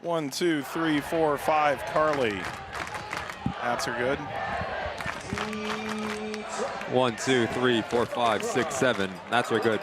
One, two, three, four, five, Carly. That's her good. 1, 2, 3, 4, 5, 6, 7. That's her good.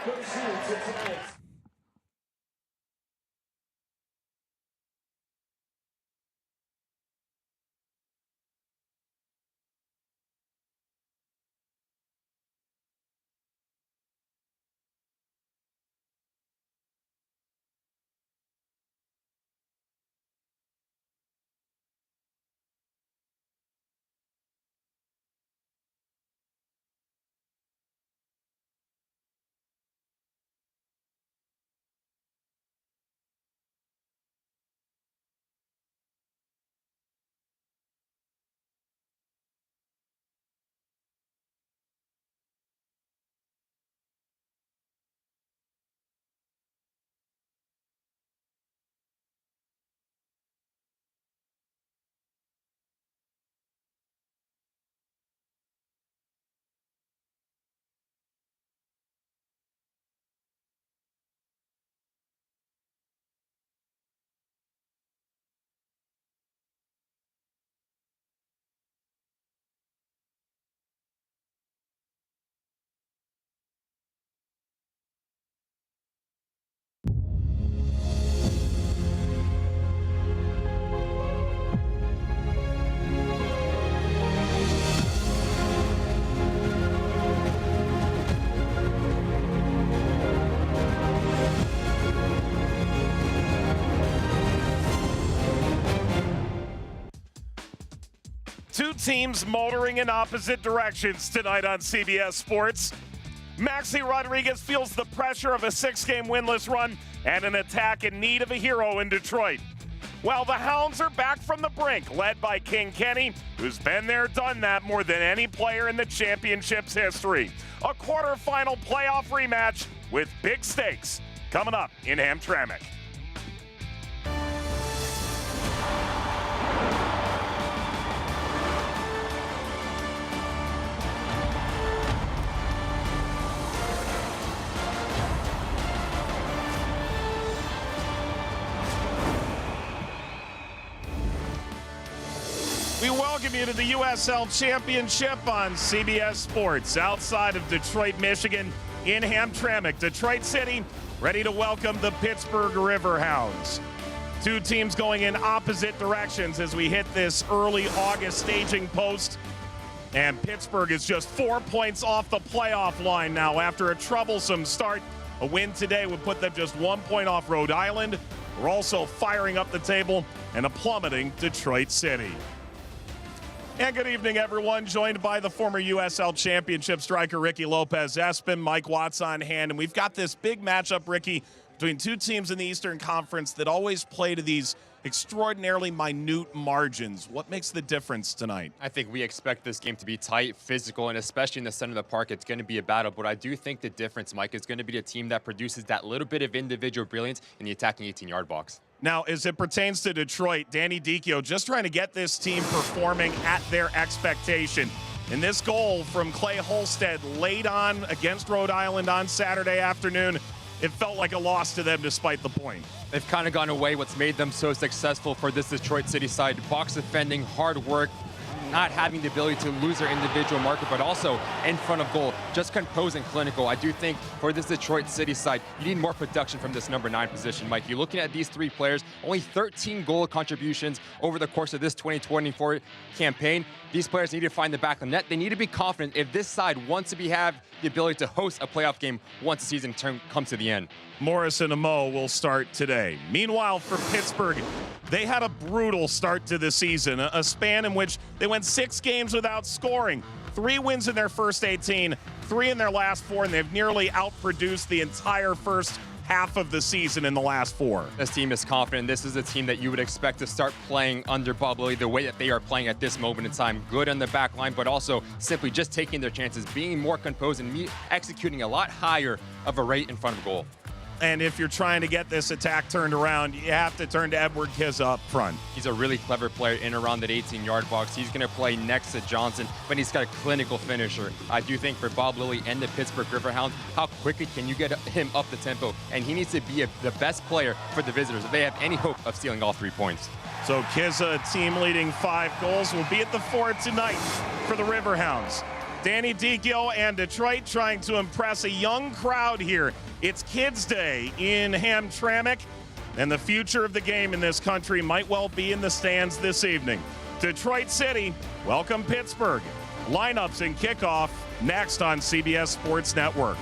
Two teams motoring in opposite directions tonight on CBS Sports. Maxi Rodriguez feels the pressure of a 6-game winless run and an attack in need of a hero in Detroit. While the Hounds are back from the brink, led by King Kenny, who's been there, done that more than any player in the championship's history. A quarterfinal playoff rematch with big stakes coming up in Hamtramck. We welcome you to the USL Championship on CBS Sports outside of Detroit, Michigan, in Hamtramck. Detroit City ready to welcome the Pittsburgh Riverhounds. Two teams going in opposite directions as we hit this early August staging post. And Pittsburgh is just 4 points off the playoff line now after a troublesome start. A win today would put them just 1 point off Rhode Island. We're also firing up the table and a plummeting Detroit City. And good evening, everyone. Joined by the former USL Championship striker Ricky Lopez-Espin, Mike Watts on hand. And we've got this big matchup, Ricky, between two teams in the Eastern Conference that always play to these extraordinarily minute margins. What makes the difference tonight? I think we expect this game to be tight, physical, and especially in the center of the park, it's going to be a battle. But I do think the difference, Mike, is going to be the team that produces that little bit of individual brilliance in the attacking 18-yard box. Now, as it pertains to Detroit, Danny Dicchio just trying to get this team performing at their expectation. And this goal from Clay Holstead late on against Rhode Island on Saturday afternoon, it felt like a loss to them despite the point. They've kind of gone away. What's made them so successful for this Detroit City side, box defending, hard work, not having the ability to lose their individual marker, but also in front of goal, just composed and clinical. I do think for this Detroit City side, you need more production from this number 9 position, Mike. You're looking at these three players, only 13 goal contributions over the course of this 2024 campaign. These players need to find the back of the net. They need to be confident if this side wants to have the ability to host a playoff game once the season comes to the end. Morris and Amo will start today. Meanwhile, for Pittsburgh, they had a brutal start to the season, a span in which they went 6 games without scoring. 3 wins in their first 18, 3 in their last 4, and they've nearly outproduced the entire first half of the season in the last 4. This team is confident. This is a team that you would expect to start playing under Bubbly the way that they are playing at this moment in time. Good on the back line, but also simply just taking their chances, being more composed and executing a lot higher of a rate in front of goal. And if you're trying to get this attack turned around, you have to turn to Edward Kizza up front. He's a really clever player in around that 18-yard box. He's going to play next to Johnson, but he's got a clinical finisher. I do think for Bob Lilly and the Pittsburgh Riverhounds, how quickly can you get him up the tempo? And he needs to be the best player for the visitors if they have any hope of stealing all 3 points. So Kizza, team leading 5 goals, will be at the fort tonight for the Riverhounds. Danny Dicchio and Detroit trying to impress a young crowd here. It's Kids Day in Hamtramck, and the future of the game in this country might well be in the stands this evening. Detroit City, welcome Pittsburgh. Lineups and kickoff next on CBS Sports Network.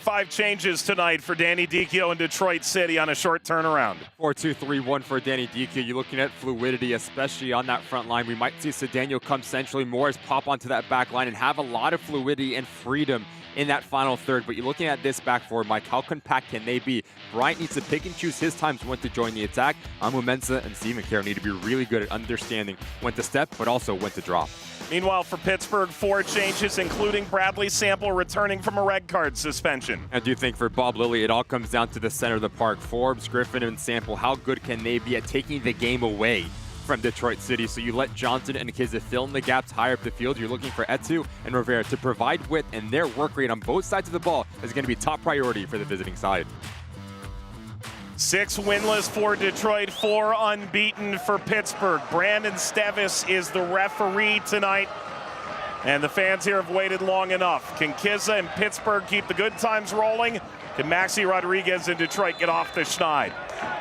Five changes tonight for Danny Dicchio in Detroit City on a short turnaround. 4-2-3-1 for Danny Dicchio. You're looking at fluidity, especially on that front line. We might see Cedeno come centrally, Morris pop onto that back line and have a lot of fluidity and freedom in that final third. But you're looking at this back four, Mike, how compact can they be? Bryant needs to pick and choose his times when to join the attack. Amu Mensah and Stephen Carroll need to be really good at understanding when to step, but also when to drop. Meanwhile, for Pittsburgh, 4 changes, including Bradley Sample returning from a red card suspension. I do think for Bob Lilly, it all comes down to the center of the park. Forbes, Griffin, and Sample, how good can they be at taking the game away from Detroit City? So you let Johnson and Kizza fill in the gaps higher up the field. You're looking for Etu and Rivera to provide width, and their work rate on both sides of the ball is going to be top priority for the visiting side. 6 winless for Detroit, 4 unbeaten for Pittsburgh. Brandon Stevis is the referee tonight, and the fans here have waited long enough. Can Kizza and Pittsburgh keep the good times rolling? Can Maxi Rodriguez in Detroit get off the schneid?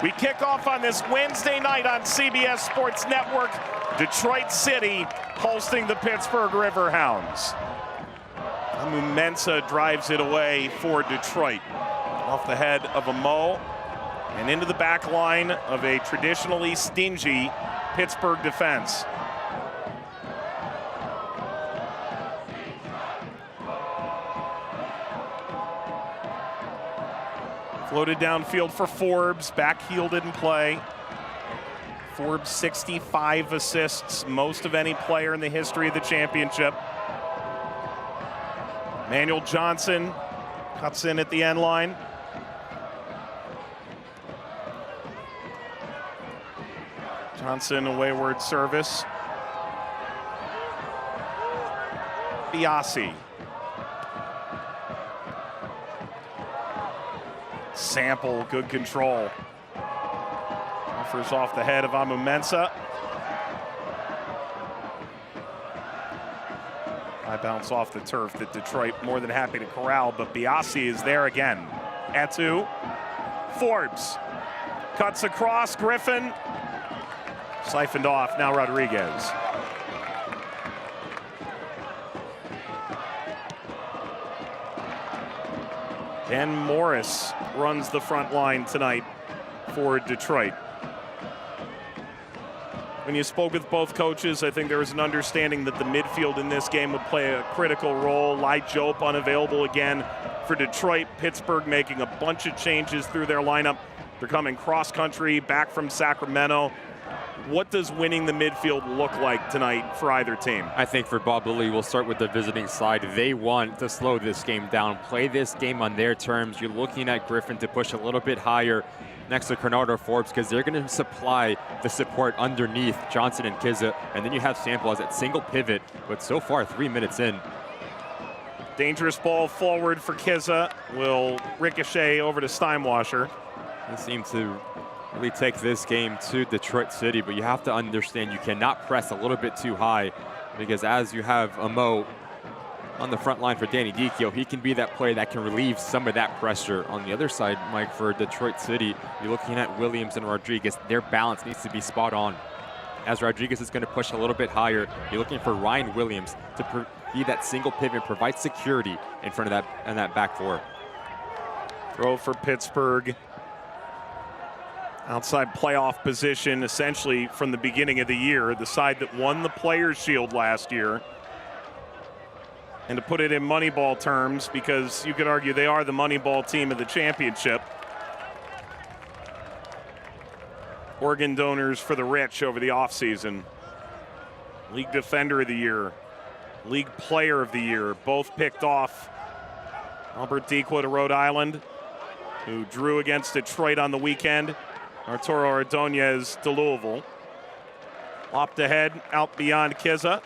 We kick off on this Wednesday night on CBS Sports Network. Detroit City hosting the Pittsburgh Riverhounds. Amu Mensah drives it away for Detroit. Off the head of a Mo and into the back line of a traditionally stingy Pittsburgh defense. Floated downfield for Forbes. Back heel didn't play. Forbes 65 assists, most of any player in the history of the championship. Manuel Johnson cuts in at the end line. Johnson, a wayward service. Biasi. Sample, good control. Off Offers off the head of Amumensa. High bounce off the turf that Detroit more than happy to corral, but Biasi is there again. Etu, Forbes, cuts across, Griffin, siphoned off, now Rodriguez. And Morris runs the front line tonight for Detroit. When you spoke with both coaches, I think there was an understanding that the midfield in this game would play a critical role. Lai Jope unavailable again for Detroit. Pittsburgh making a bunch of changes through their lineup. They're coming cross-country back from Sacramento. What does winning the midfield look like tonight for either team? I think for Bob Lilly, we'll start with the visiting side. They want to slow this game down, play this game on their terms. You're looking at Griffin to push a little bit higher next to Bernardo Forbes because they're going to supply the support underneath Johnson and Kizza. And then you have Sample as that single pivot, but so far 3 minutes in. Dangerous ball forward for Kizza. Will ricochet over to Steinwasser. They seem to really take this game to Detroit City, but you have to understand you cannot press a little bit too high because as you have Amo on the front line for Danny Dicchio, he can be that player that can relieve some of that pressure. On the other side, Mike, for Detroit City, you're looking at Williams and Rodriguez. Their balance needs to be spot on. As Rodriguez is going to push a little bit higher, you're looking for Ryan Williams to be that single pivot, provide security in front of that back four. Throw for Pittsburgh. Outside playoff position essentially from the beginning of the year, the side that won the Players' Shield last year. And to put it in Moneyball terms, because you could argue they are the Moneyball team of the championship. Organ donors for the rich over the offseason. League Defender of the Year, League Player of the Year, both picked off. Albert Dequa to Rhode Island, who drew against Detroit on the weekend. Arturo Ordonez to Louisville. Lopped ahead, out beyond Kizza.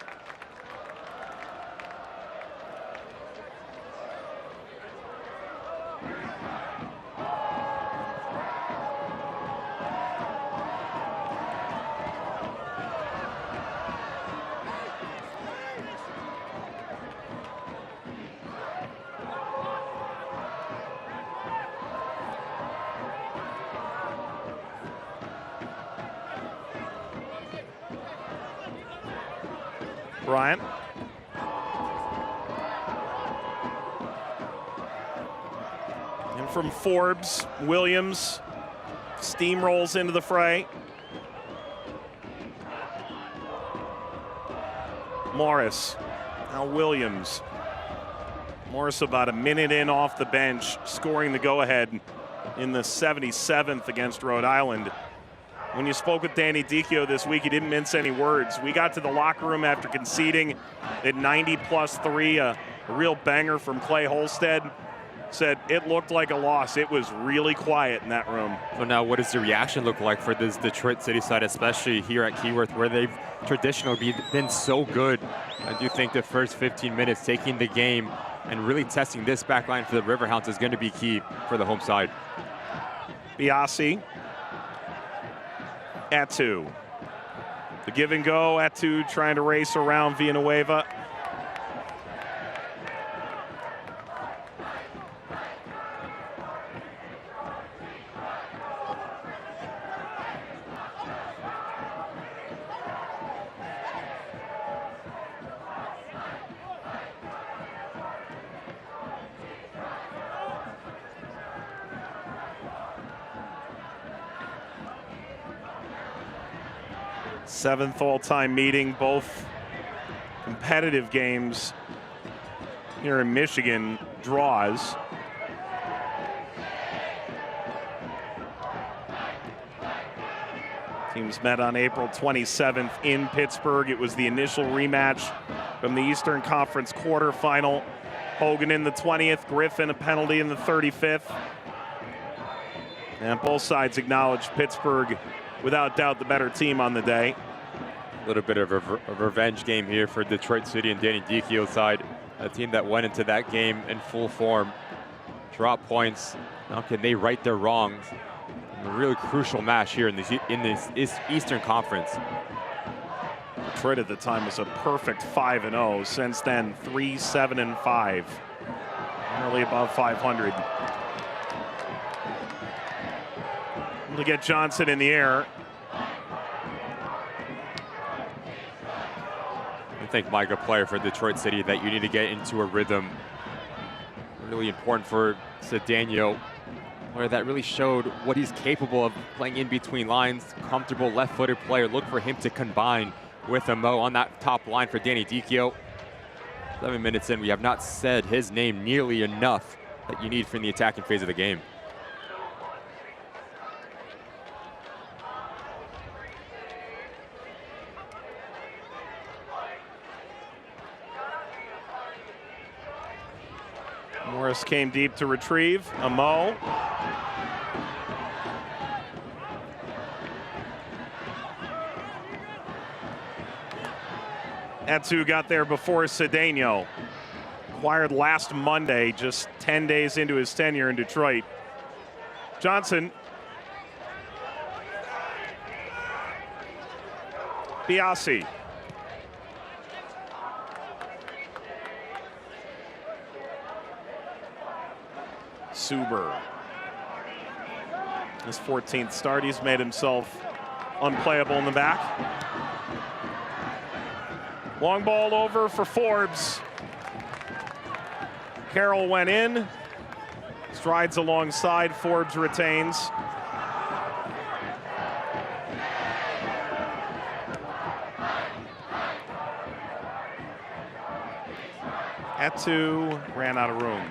Bryant. And from Forbes, Williams steamrolls into the fray. Morris, now Williams. Morris about a minute in off the bench, scoring the go-ahead in the 77th against Rhode Island. When you spoke with Danny Dicchio this week, he didn't mince any words. We got to the locker room after conceding at 90+3, a real banger from Clay Holstead. Said it looked like a loss. It was really quiet in that room. So now what does the reaction look like for this Detroit City side, especially here at Keyworth, where they've traditionally been so good? I do think the first 15 minutes taking the game and really testing this back line for the Riverhounds is going to be key for the home side. Biasi. Etu. The give and go. Etu trying to race around Villanueva. Seventh all-time meeting, both competitive games here in Michigan, draws. Teams met on April 27th in Pittsburgh. It was the initial rematch from the Eastern Conference quarterfinal. Hogan in the 20th, Griffin a penalty in the 35th. And both sides acknowledged Pittsburgh, without doubt, the better team on the day. A little bit of a revenge game here for Detroit City and Danny Dicchio's side. A team that went into that game in full form. Drop points. Now can they right their wrongs? A really crucial match here in this Eastern Conference. Detroit at the time was a perfect 5-0. Since then, 3-7-5. Nearly above 500. To get Johnson in the air. I think, Mike, a player for Detroit City that you need to get into a rhythm. Really important for Cedeno, where that really showed what he's capable of, playing in between lines. Comfortable left-footed player. Look for him to combine with a Mo on that top line for Danny Dicchio. 7 minutes in, we have not said his name nearly enough that you need from the attacking phase of the game. Morris came deep to retrieve. Amo. Etsu got there before Cedeno. Acquired last Monday, just 10 days into his tenure in Detroit. Johnson. Biasi. Suber. His 14th start, he's made himself unplayable in the back. Long ball over for Forbes. Carroll went in. Strides alongside, Forbes retains. Etsu ran out of room.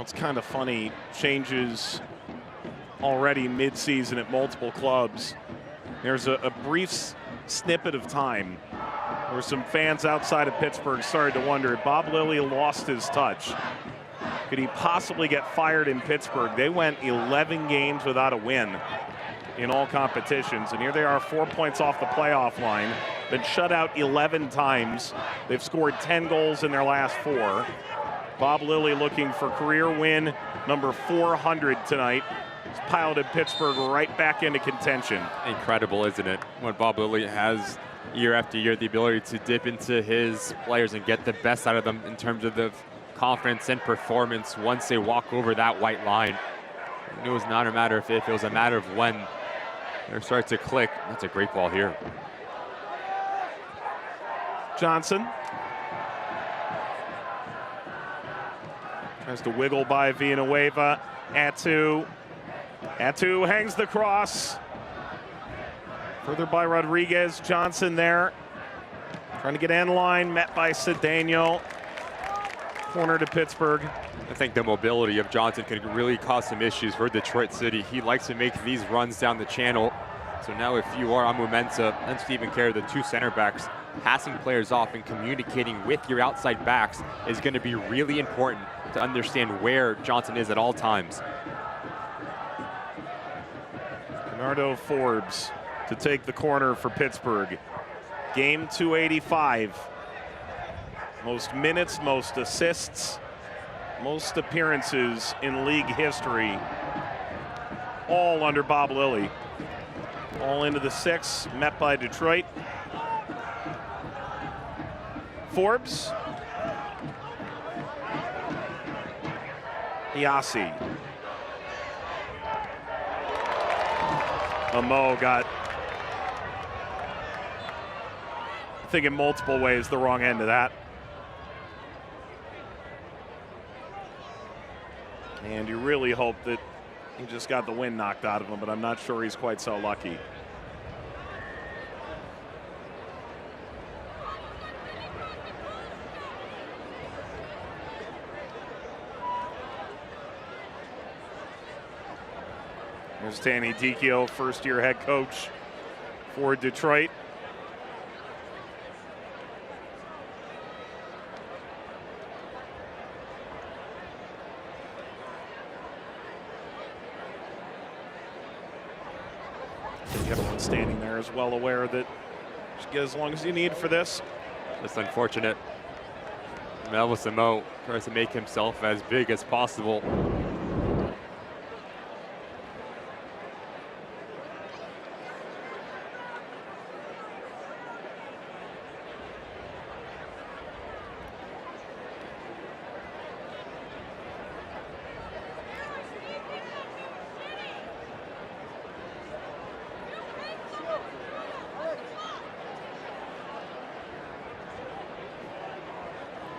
It's kind of funny, changes already mid-season at multiple clubs. There's a brief snippet of time where some fans outside of Pittsburgh started to wonder, Bob Lilly lost his touch. Could he possibly get fired in Pittsburgh? They went 11 games without a win in all competitions, and here they are 4 points off the playoff line. Been shut out 11 times. They've scored 10 goals in their last 4. Bob Lilly looking for career win number 400 tonight. He's piloted Pittsburgh right back into contention. Incredible, isn't it? When Bob Lilly has year after year the ability to dip into his players and get the best out of them in terms of the confidence and performance once they walk over that white line. It was not a matter of if, it was a matter of when they start to click. That's a great ball here. Johnson. Tries to wiggle by Villanueva. Attu hangs the cross. Further by Rodriguez. Johnson there. Trying to get end line. Met by Cedeno. Corner to Pittsburgh. I think the mobility of Johnson can really cause some issues for Detroit City. He likes to make these runs down the channel. So now if you are Amumensa and Stephen Kerr, the two center backs, passing players off and communicating with your outside backs is going to be really important to understand where Johnson is at all times. Bernardo Forbes to take the corner for Pittsburgh. Game 285. Most minutes, most assists, most appearances in league history, all under Bob Lilly. All into the 6, met by Detroit. Forbes. Biasi. Amo got, I think in multiple ways, the wrong end of that. And you really hope that he just got the wind knocked out of him, but I'm not sure he's quite so lucky. There's Danny Dicchio, first-year head coach for Detroit. standing there is well aware that just get as long as you need for this. Just unfortunate. Melvis Amo tries to make himself as big as possible.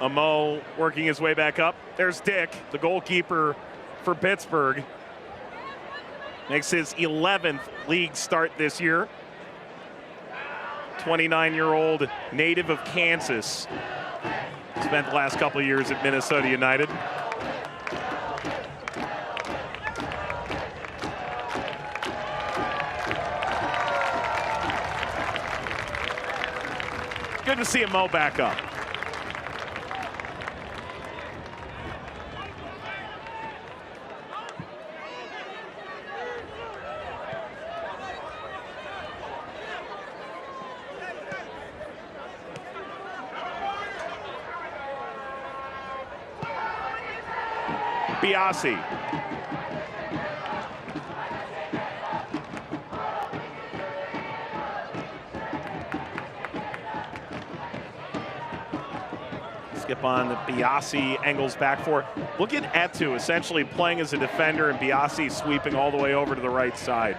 Amo working his way back up. There's Dick, the goalkeeper for Pittsburgh. Makes his 11th league start this year. 29-year-old native of Kansas. Spent the last couple of years at Minnesota United. Good to see Amo back up. Biasi. Skip on the Biasi, angles back for. Look at Etu essentially playing as a defender and Biasi sweeping all the way over to the right side.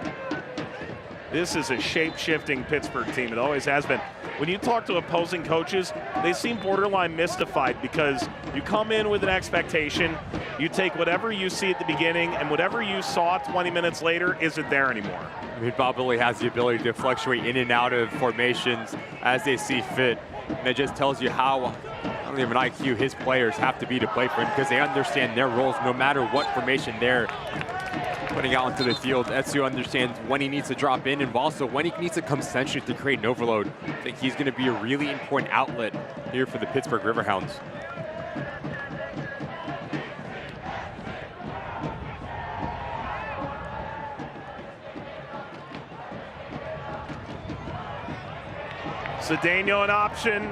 This is a shape-shifting Pittsburgh team. It always has been. When you talk to opposing coaches, they seem borderline mystified because you come in with an expectation, you take whatever you see at the beginning, and whatever you saw 20 minutes later isn't there anymore. I mean, Bob Lilly has the ability to fluctuate in and out of formations as they see fit. And it just tells you how, I don't even IQ his players have to be to play for him, because they understand their roles no matter what formation they're putting out into the field. Etsu understands when he needs to drop in and also when he needs to come century to create an overload. I think he's going to be a really important outlet here for the Pittsburgh Riverhounds. Cedeno an option.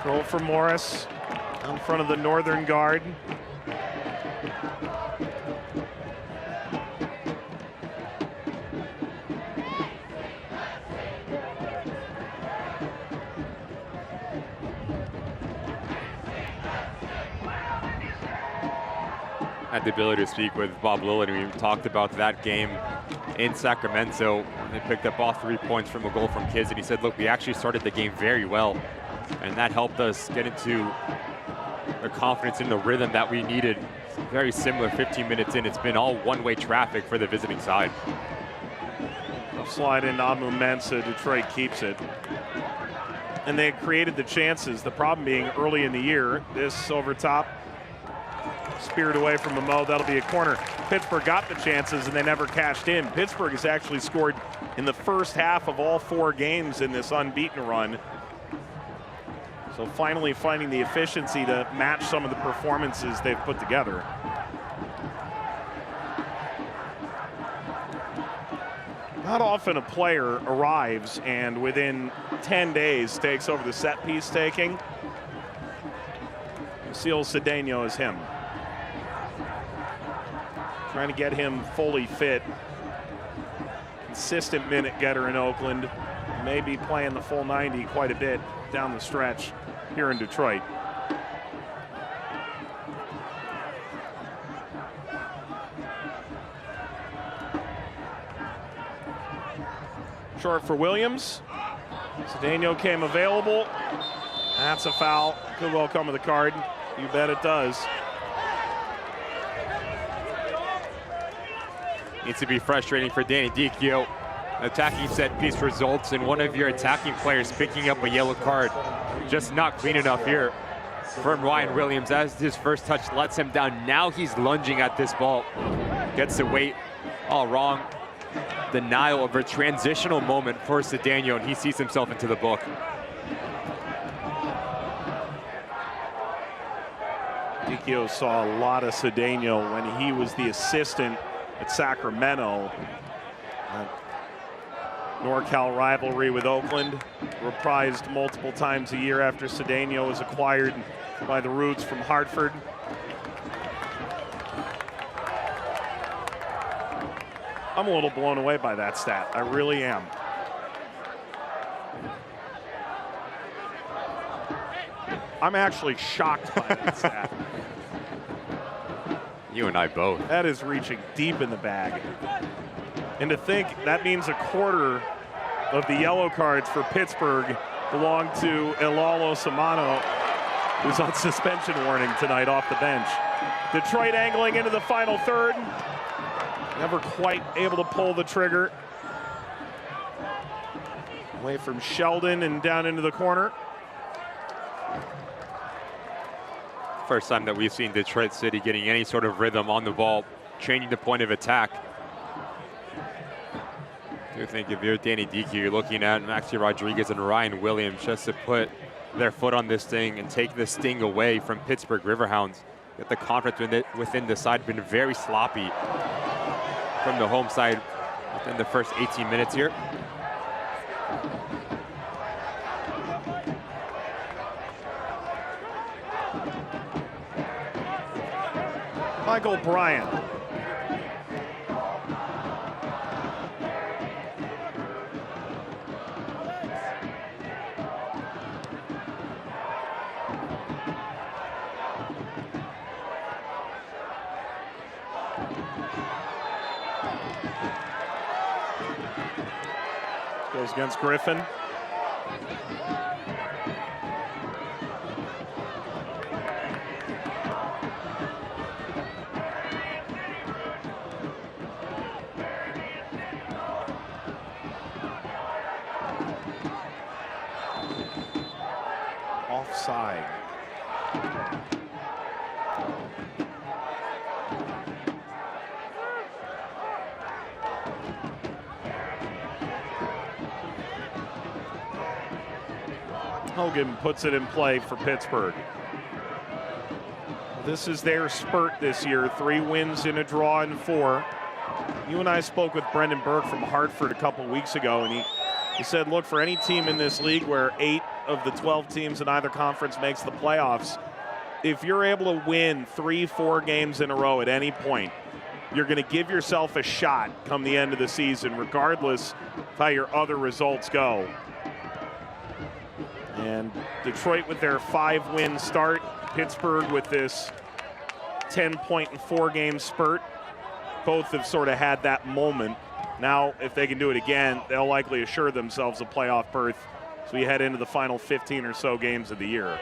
Throw for Morris in front of the northern guard. Had the ability to speak with Bob Lilly. We talked about that game in Sacramento. They picked up all 3 points from a goal from Kids, and he said, look, we actually started the game very well, and that helped us get into the confidence in the rhythm that we needed. Very similar 15 minutes in. It's been all one-way traffic for the visiting side. Slide in Amu Mensah, Detroit keeps it. And they had created the chances, the problem being early in the year. This over top, speared away from Amo, that'll be a corner. Pittsburgh got the chances and they never cashed in. Pittsburgh has actually scored in the first half of all 4 games in this unbeaten run. So finally finding the efficiency to match some of the performances they've put together. Not often a player arrives and within 10 days takes over the set piece taking. Seal Cedeno is him. Trying to get him fully fit. Consistent minute getter in Oakland. Maybe playing the full 90 quite a bit down the stretch here in Detroit. Short for Williams. Cedeno came available. That's a foul. Could well come with a card. You bet it does. Needs to be frustrating for Danny Dichio. Attacking set piece results in one of your attacking players picking up a yellow card. Just not clean enough here from Ryan Williams, as his first touch lets him down. Now he's lunging at this ball. Gets the weight all wrong. Denial of a transitional moment for Cedeno, and he sees himself into the book. Dichio saw a lot of Cedeno when he was the assistant at Sacramento. NorCal rivalry with Oakland, reprised multiple times a year after Cedeno was acquired by the Roots from Hartford. I'm a little blown away by that stat. I really am. I'm actually shocked by that stat. You and I both. That is reaching deep in the bag. And to think that means a quarter of the yellow cards for Pittsburgh belong to Elalo Samano, who's on suspension warning tonight off the bench. Detroit angling into the final third. Never quite able to pull the trigger. Away from Sheldon and down into the corner. First time that we've seen Detroit City getting any sort of rhythm on the ball, changing the point of attack. I do think if you're Danny Diekey, you're looking at Maxi Rodriguez and Ryan Williams just to put their foot on this thing and take the sting away from Pittsburgh Riverhounds. Get the confidence within the side, been very sloppy from the home side within the first 18 minutes here. Michael Bryant. Goes against Griffin. Offside. Hogan puts it in play for Pittsburgh. This is their spurt this year. 3 wins in a draw in 4. You and I spoke with Brendan Burke from Hartford a couple weeks ago, and he said, look, for any team in this league where 8 of the 12 teams in either conference makes the playoffs, if you're able to win 3-4 games in a row at any point, you're going to give yourself a shot come the end of the season, regardless of how your other results go. And Detroit with their 5-win start, Pittsburgh with this 10-point and 4-game spurt. Both have sort of had that moment. Now, if they can do it again, they'll likely assure themselves a playoff berth as we head into the final 15 or so games of the year.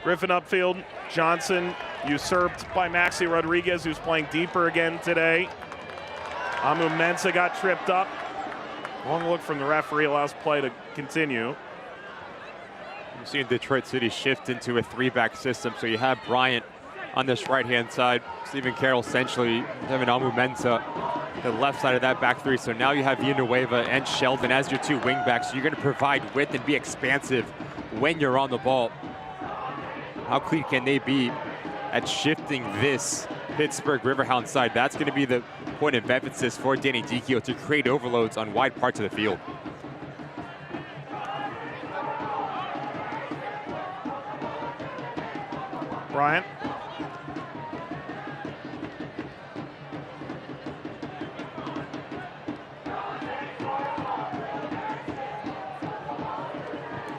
Griffin upfield, Johnson usurped by Maxi Rodriguez, who's playing deeper again today. Amu Mensah got tripped up. Long look from the referee allows play to continue. You're seeing Detroit City shift into a 3-back system, so you have Bryant on this right-hand side, Stephen Carroll essentially, having Amu Mensah the left side of that back 3. So now you have Villanueva and Sheldon as your 2 wingbacks. So you're going to provide width and be expansive when you're on the ball. How clean can they be at shifting this Pittsburgh Riverhound side? That's going to be the point of emphasis for Danny Diekey to create overloads on wide parts of the field. Bryant.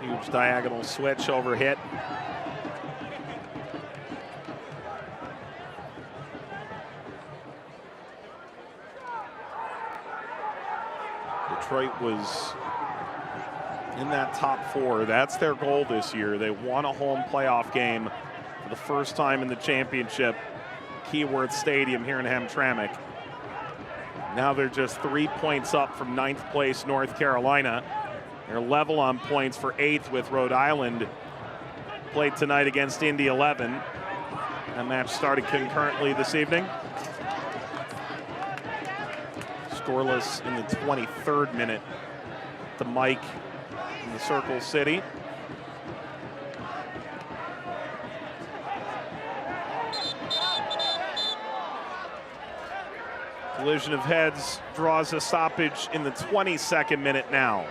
Huge diagonal switch over hit. Detroit was in that top 4. That's their goal this year. They won a home playoff game for the first time in the championship, Keyworth Stadium here in Hamtramck. Now they're just 3 points up from 9th place North Carolina. They're level on points for 8th with Rhode Island. Played tonight against Indy 11. That match started concurrently this evening. Scoreless in the 23rd minute to Mike in the Circle City. Collision of heads draws a stoppage in the 22nd minute now.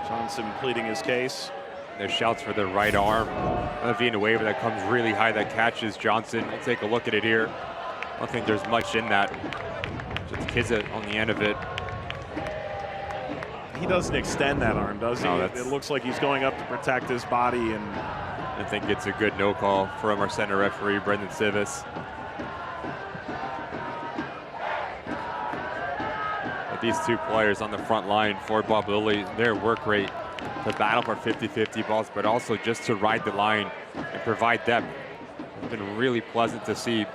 Johnson pleading his case. There's shouts for the right arm of Villanueva that comes really high, that catches Johnson. We'll take a look at it here. I don't think there's much in that. Just Kizza on the end of it. He doesn't extend that arm, does he? No, it looks like he's going up to protect his body. And I think it's a good no call from our center referee, Brendan Civis. But these two players on the front line for Bob Lilly, their work rate to battle for 50-50 balls, but also just to ride the line and provide depth. It's been really pleasant to see.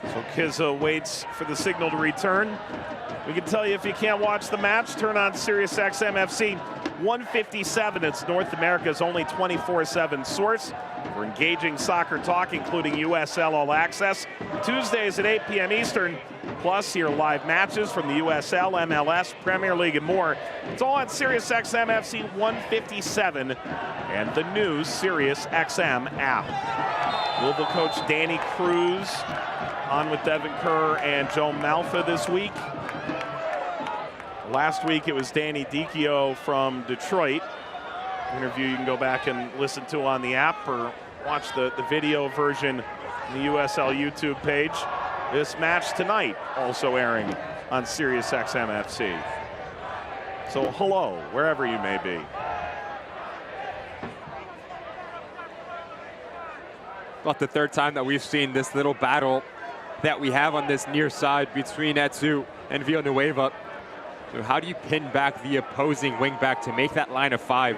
So Kizza waits for the signal to return. We can tell you if you can't watch the match, turn on Sirius XM FC 157. It's North America's only 24/7 source for engaging soccer talk, including USL All Access. Tuesdays at 8 p.m. Eastern. Plus, hear live matches from the USL, MLS, Premier League, and more. It's all on Sirius XM FC 157 and the new Sirius XM app. Louisville coach Danny Cruz on with Devin Kerr and Joe Malfa this week. Last week it was Danny Dicchio from Detroit. Interview you can go back and listen to on the app or watch the video version on the USL YouTube page. This match tonight also airing on Sirius XM FC. So hello, wherever you may be. About the third time that we've seen this little battle that we have on this near side between Etsu and Villanueva. So how do you pin back the opposing wingback to make that line of five?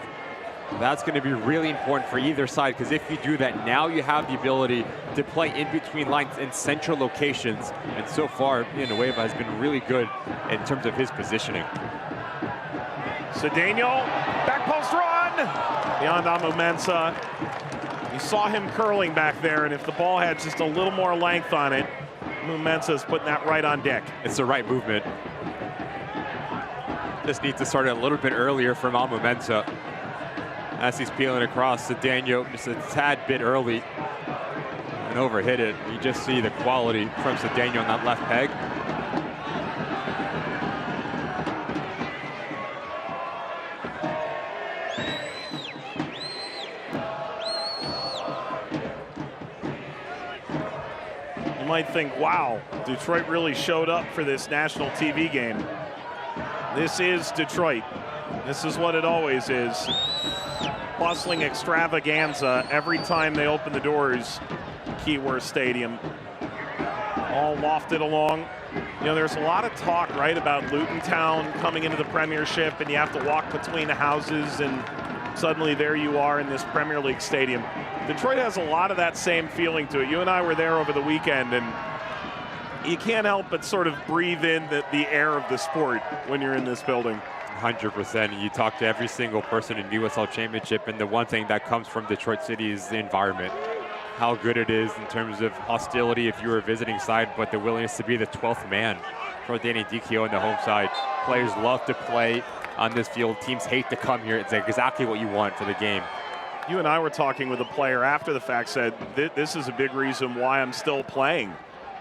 That's going to be really important for either side, because if you do that, now you have the ability to play in between lines in central locations. And so far, Villanueva has been really good in terms of his positioning. Cedeno, back post run! Beyond Amu Mensah. You saw him curling back there, and if the ball had just a little more length on it, Amu Mensah's putting that right on deck. It's the right movement. Just needs to start a little bit earlier from Amu Mensah. As he's peeling across, Cedeno just a tad bit early and overhit it. You just see the quality from Cedeno on that left peg. You might think, wow, Detroit really showed up for this national TV game. This is Detroit. This is what it always is. Bustling extravaganza every time they open the doors. Keyworth Stadium. All lofted along. You know, there's a lot of talk, right, about Luton Town coming into the Premiership, and you have to walk between the houses, and suddenly there you are in this Premier League stadium. Detroit has a lot of that same feeling to it. You and I were there over the weekend, and you can't help but sort of breathe in the air of the sport when you're in this building. 100%. You talk to every single person in the USL Championship, and the one thing that comes from Detroit City is the environment. How good it is in terms of hostility if you were a visiting side, but the willingness to be the 12th man for Danny Dicchio on the home side. Players love to play on this field. Teams hate to come here. It's exactly what you want for the game. You and I were talking with a player after the fact, said this is a big reason why I'm still playing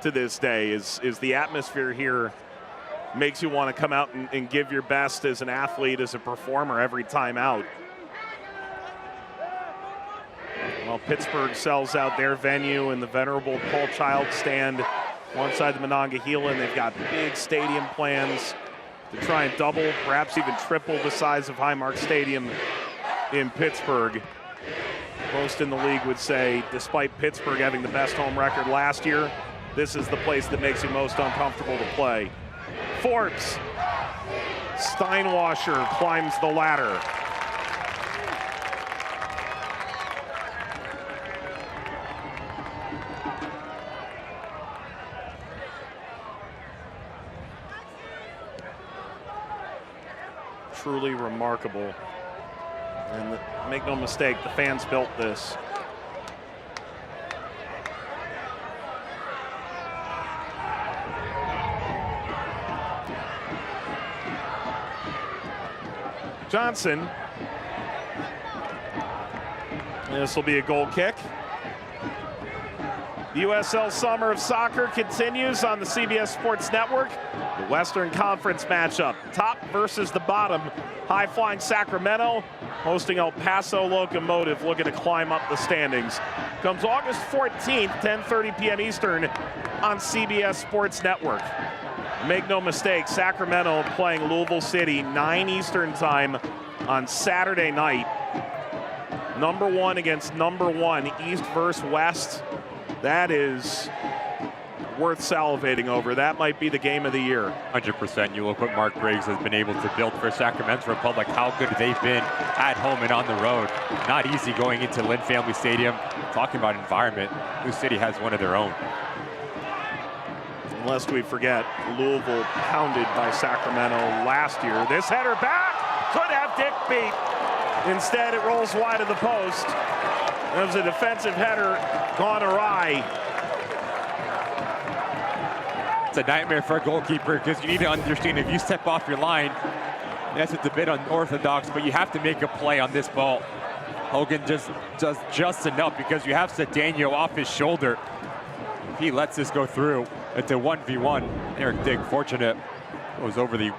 to this day, is the atmosphere here makes you want to come out and give your best as an athlete, as a performer every time out. Well, Pittsburgh sells out their venue in the venerable Paul Child stand alongside the Monongahela, and they've got big stadium plans to try and double, perhaps even triple the size of Highmark Stadium in Pittsburgh. Most in the league would say, despite Pittsburgh having the best home record last year, this is the place that makes you most uncomfortable to play. Forbes, Steinwasser climbs the ladder. Truly remarkable. And make no mistake, the fans built this. Johnson. This will be a goal kick. The USL Summer of Soccer continues on the CBS Sports Network. The Western Conference matchup, top versus the bottom. High-flying Sacramento hosting El Paso Locomotive, looking to climb up the standings. Comes August 14th, 10:30 p.m. Eastern on CBS Sports Network. Make no mistake, Sacramento playing Louisville City, 9 Eastern time on Saturday night. Number 1 against number 1, East versus West. That is worth salivating over. That might be the game of the year. 100%. You look what Mark Briggs has been able to build for Sacramento Republic, how good they've been at home and on the road. Not easy going into Lynn Family Stadium. Talking about environment, New City has one of their own. Lest we forget, Louisville pounded by Sacramento last year. This header back could have Dick beat. Instead, it rolls wide of the post. It was a defensive header gone awry. It's a nightmare for a goalkeeper because you need to understand if you step off your line, that's a bit unorthodox, but you have to make a play on this ball. Hogan just does just enough because you have Cedeno off his shoulder. If he lets this go through, it's a 1v1. Eric Dick, fortunate, goes over the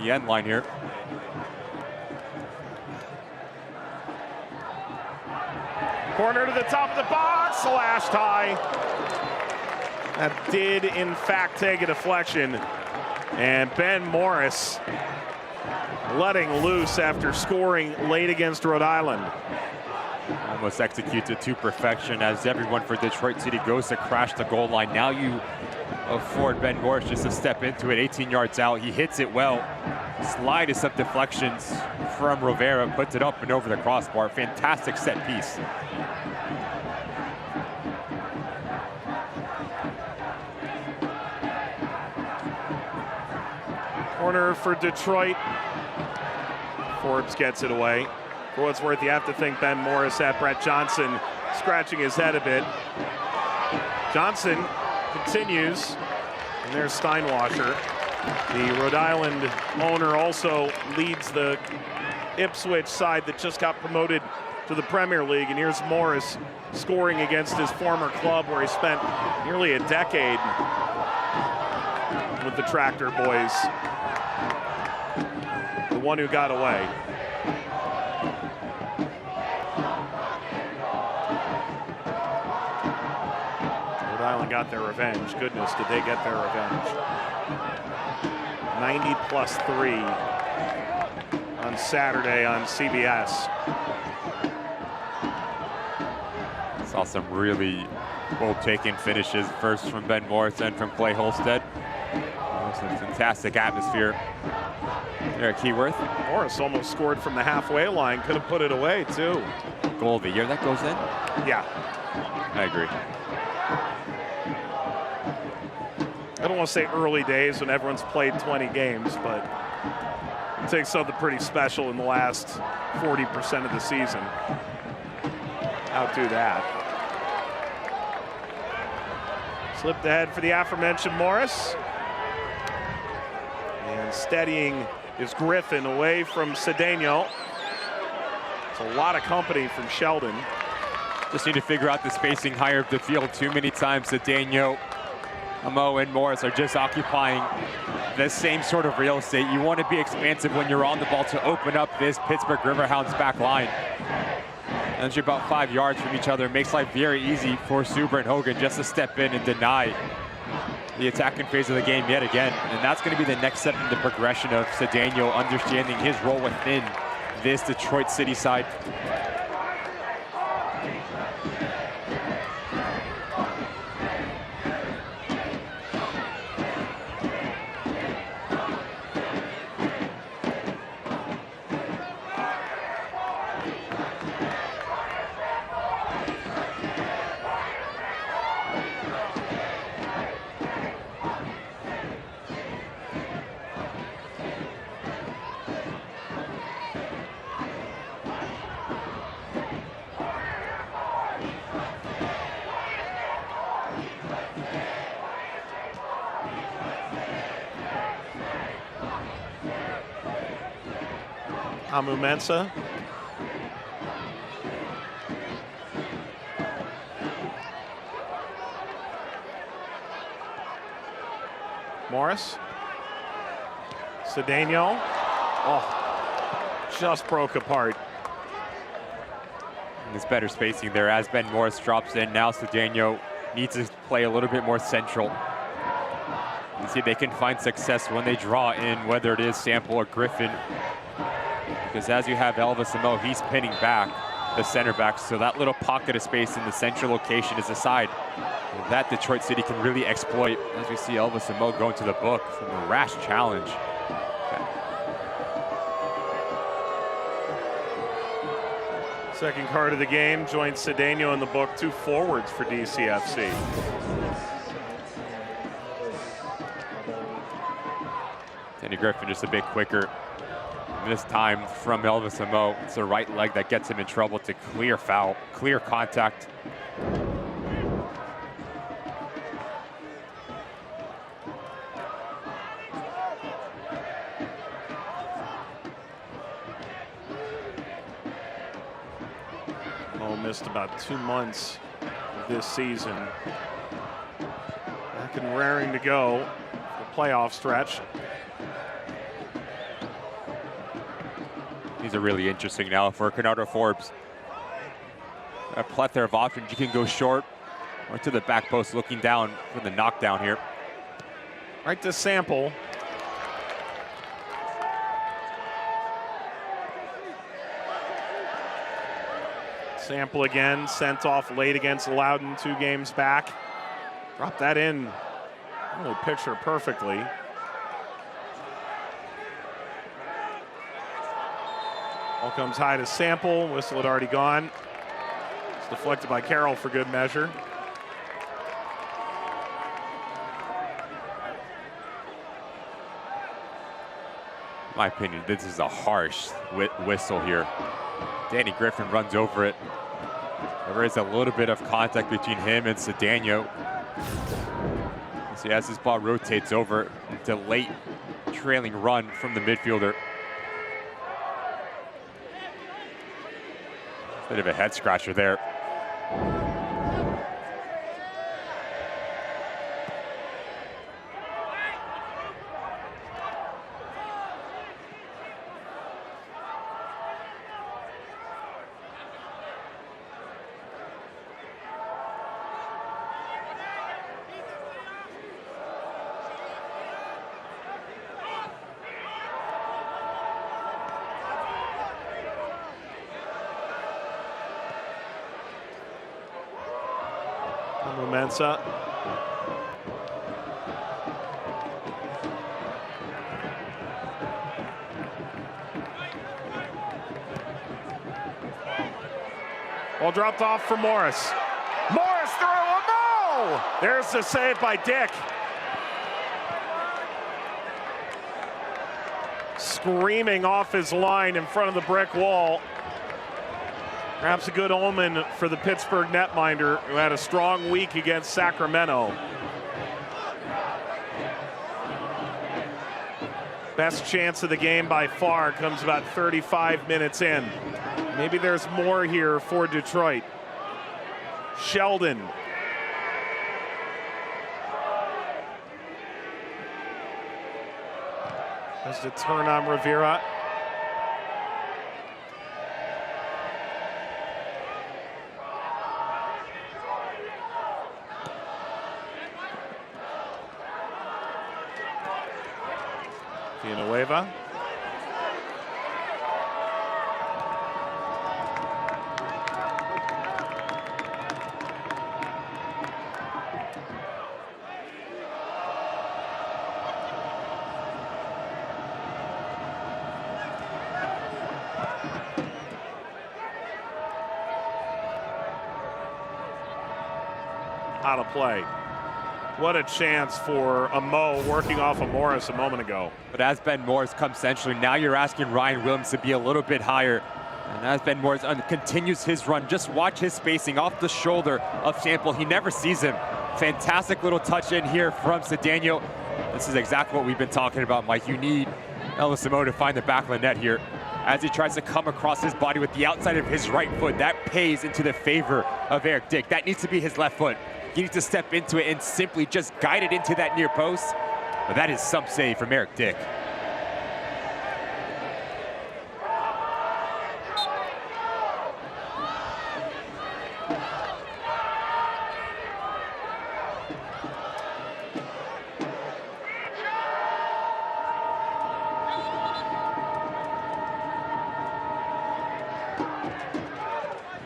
end line here. Corner to the top of the box, slashed high. That did, in fact, take a deflection. And Ben Morris letting loose after scoring late against Rhode Island. Almost executes it to perfection as everyone for Detroit City goes to crash the goal line. Now you afford Ben Morris just to step into it, 18 yards out. He hits it well. Slightest of deflections from Rivera, puts it up and over the crossbar. Fantastic set piece. Corner for Detroit. Forbes gets it away. For what's worth, you have to think Ben Morris had Brett Johnson scratching his head a bit. Johnson continues, and there's Steinwasser. The Rhode Island owner also leads the Ipswich side that just got promoted to the Premier League. And here's Morris scoring against his former club where he spent nearly a decade with the Tractor Boys. The one who got away. Rhode Island got their revenge. Goodness, did they get their revenge. 90+3 on Saturday on CBS. Saw some really well-taken finishes, first from Ben Morris and from Clay Holstead. Some fantastic atmosphere there at Keyworth. Morris almost scored from the halfway line. Could have put it away, too. Goal of the year that goes in? Yeah. I agree. I don't want to say early days when everyone's played 20 games, but it takes something pretty special in the last 40% of the season. Outdo that. Slipped ahead for the aforementioned Morris. And steadying is Griffin away from Cedeno. It's a lot of company from Sheldon. Just need to figure out the spacing higher up the field. Too many times Cedeno, Amo, and Morris are just occupying the same sort of real estate. You want to be expansive when you're on the ball to open up this Pittsburgh Riverhounds back line. And you're about 5 yards from each other. It makes life very easy for Suber and Hogan just to step in and deny the attacking phase of the game yet again. And that's going to be the next step in the progression of Cedeno understanding his role within this Detroit City side. Amu-Mensah. Morris. Cedeno. Oh, just broke apart. There's better spacing there as Ben Morris drops in. Now Cedeno needs to play a little bit more central. You see they can find success when they draw in, whether it is Sample or Griffin. Because as you have Elvis Amo, he's pinning back the center back, so that little pocket of space in the central location is a side that Detroit City can really exploit, as we see Elvis Amo going to the book from a rash challenge. Second card of the game joins Cedeno in the book, 2 forwards for DCFC. Danny Griffin just a bit quicker. This time from Elvis Amo, it's the right leg that gets him in trouble to clear foul, clear contact. Mo missed about 2 months of this season. Back and raring to go for the playoff stretch. These are really interesting now for Canardo Forbes. A plethora of options. You can go short or to the back post looking down for the knockdown here. Right to Sample. Sample again, sent off late against Loudon 2 games back. Drop that in. Really picture perfectly. Ball comes high to Sample. Whistle had already gone. It's deflected by Carroll for good measure. In my opinion, this is a harsh whistle here. Danny Griffin runs over it. There is a little bit of contact between him and Cedeno. See, as this ball rotates over, it's a late trailing run from the midfielder. Bit of a head scratcher there. Mensah. Ball dropped off for Morris. Morris through a Mo! There's the save by Dick. Screaming off his line in front of the brick wall. Perhaps a good omen for the Pittsburgh netminder, who had a strong week against Sacramento. Best chance of the game by far comes about 35 minutes in. Maybe there's more here for Detroit. Sheldon. Has to turn on Rivera. Villanueva. Out of play. What a chance for a Mo working off of Morris a moment ago. But as Ben Morris comes centrally, now you're asking Ryan Williams to be a little bit higher. And as Ben Morris continues his run, just watch his spacing off the shoulder of Sample. He never sees him. Fantastic little touch in here from Cedeno. This is exactly what we've been talking about, Mike. You need Elvis Amo to find the back of the net here. as he tries to come across his body with the outside of his right foot. That pays into the favor of Eric Dick. That needs to be his left foot. He needs to step into it and simply just guide it into that near post. But that is some save from Eric Dick.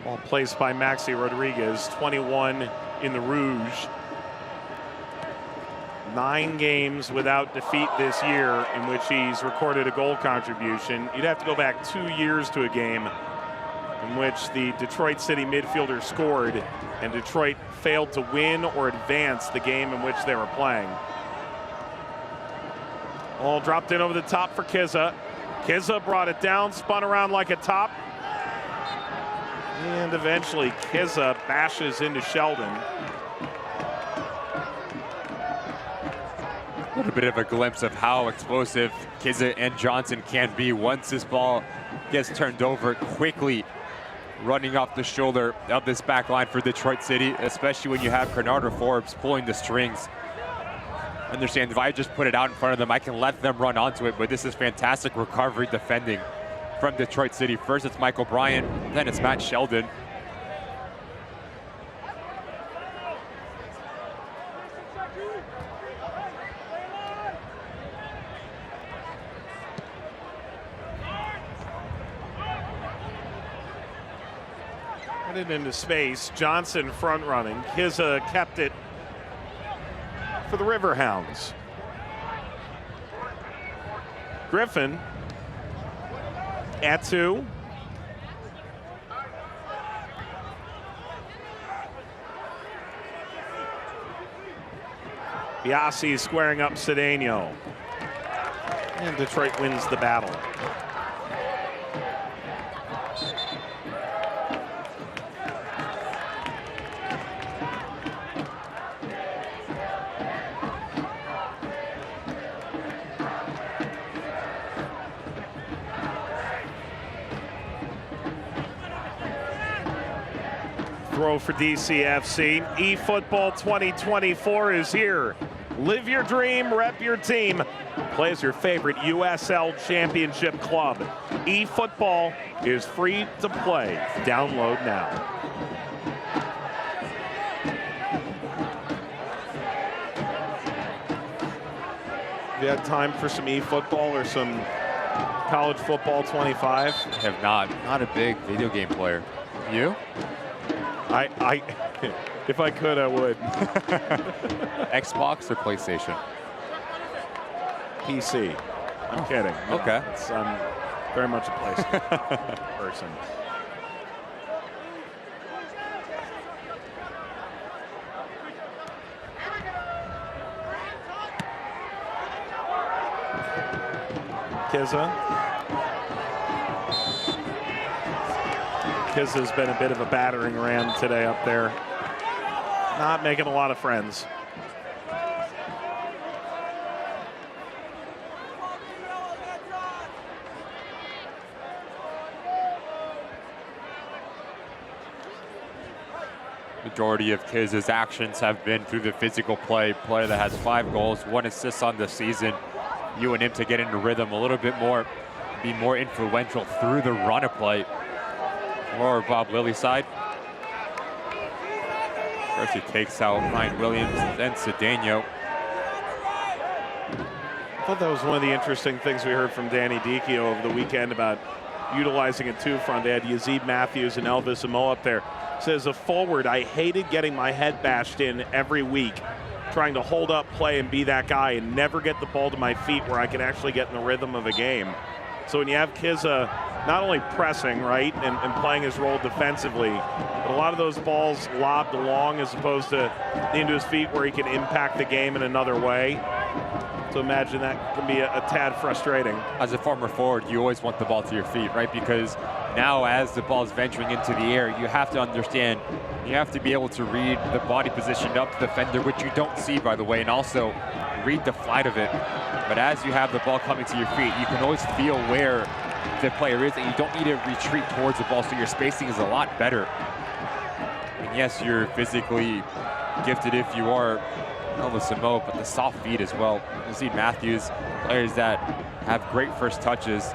Ball placed by Maxi Rodriguez, 21 in the Rouge. 9 games without defeat this year in which he's recorded a goal contribution. You'd have to go back 2 years to a game in which the Detroit City midfielder scored and Detroit failed to win or advance the game in which they were playing. Ball dropped in over the top for Kizza. Kizza brought it down, spun around like a top. And eventually Kizza bashes into Sheldon. A little bit of a glimpse of how explosive Kizza and Johnson can be once this ball gets turned over quickly, running off the shoulder of this back line for Detroit City, especially when you have Bernardo Forbes pulling the strings. Understand, if I just put it out in front of them, I can let them run onto it, but this is fantastic recovery defending from Detroit City. First it's Michael Bryant, then it's Matt Sheldon. Headed into space, Johnson front running. Kizza kept it for the Riverhounds. Griffin at 2. Biasi squaring up Cedeno. And Detroit wins the battle. Throw for DCFC. eFootball 2024 is here. Live your dream, rep your team. Play as your favorite USL Championship club. eFootball is free to play. Download now. Have you had time for some eFootball or some college football 25? I have not. Not a big video game player. You? I if I could, I would. Xbox or PlayStation? PC. I'm kidding. No, okay. I'm very much a PlayStation person. Kizza's been a bit of a battering ram today up there. Not making a lot of friends. Majority of Kizza's actions have been through the physical play. Player that has 5 goals, 1 assist on the season. You and him to get into rhythm a little bit more, be more influential through the run of play. Or Bob Lilly's side. First he takes out Ryan Williams, then Cedeno. I thought that was one of the interesting things we heard from Danny Dichio over the weekend about utilizing a 2-front. They had Yazid Matthews and Elvis Amo up there. Says, a forward, I hated getting my head bashed in every week, trying to hold up play and be that guy and never get the ball to my feet where I can actually get in the rhythm of a game. So when you have Kizza not only pressing, right, and playing his role defensively, but a lot of those balls lobbed along as opposed to into his feet where he can impact the game in another way. So imagine that can be a tad frustrating. As a former forward, you always want the ball to your feet, right? Because now as the ball is venturing into the air, you have to understand, you have to be able to read the body position up to the defender, which you don't see, by the way, and also read the flight of it. But as you have the ball coming to your feet, you can always feel where the player is, and you don't need to retreat towards the ball, so your spacing is a lot better. And yes, you're physically gifted if you are Elvis Samo, but the soft feet as well. You see Matthews, players that have great first touches.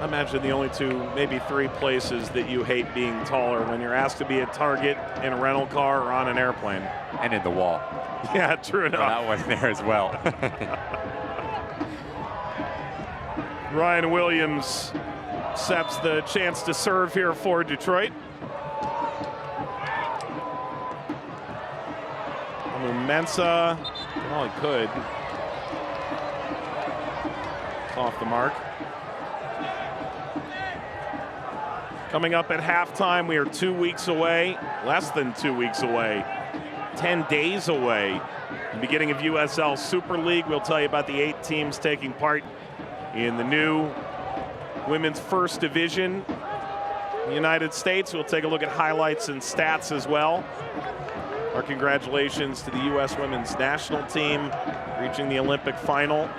I imagine the only two, maybe three places that you hate being taller: when you're asked to be a target in a rental car or on an airplane. And in the wall. Yeah, true enough. That one there as well. Ryan Williams accepts the chance to serve here for Detroit. Mensah, well, he could. Off the mark. Coming up at halftime, we are 2 weeks away, less than 2 weeks away, 10 days away. The beginning of USL Super League. We'll tell you about the 8 teams taking part in the new Women's First Division in the United States. We'll take a look at highlights and stats as well. Our congratulations to the U.S. Women's National Team reaching the Olympic final.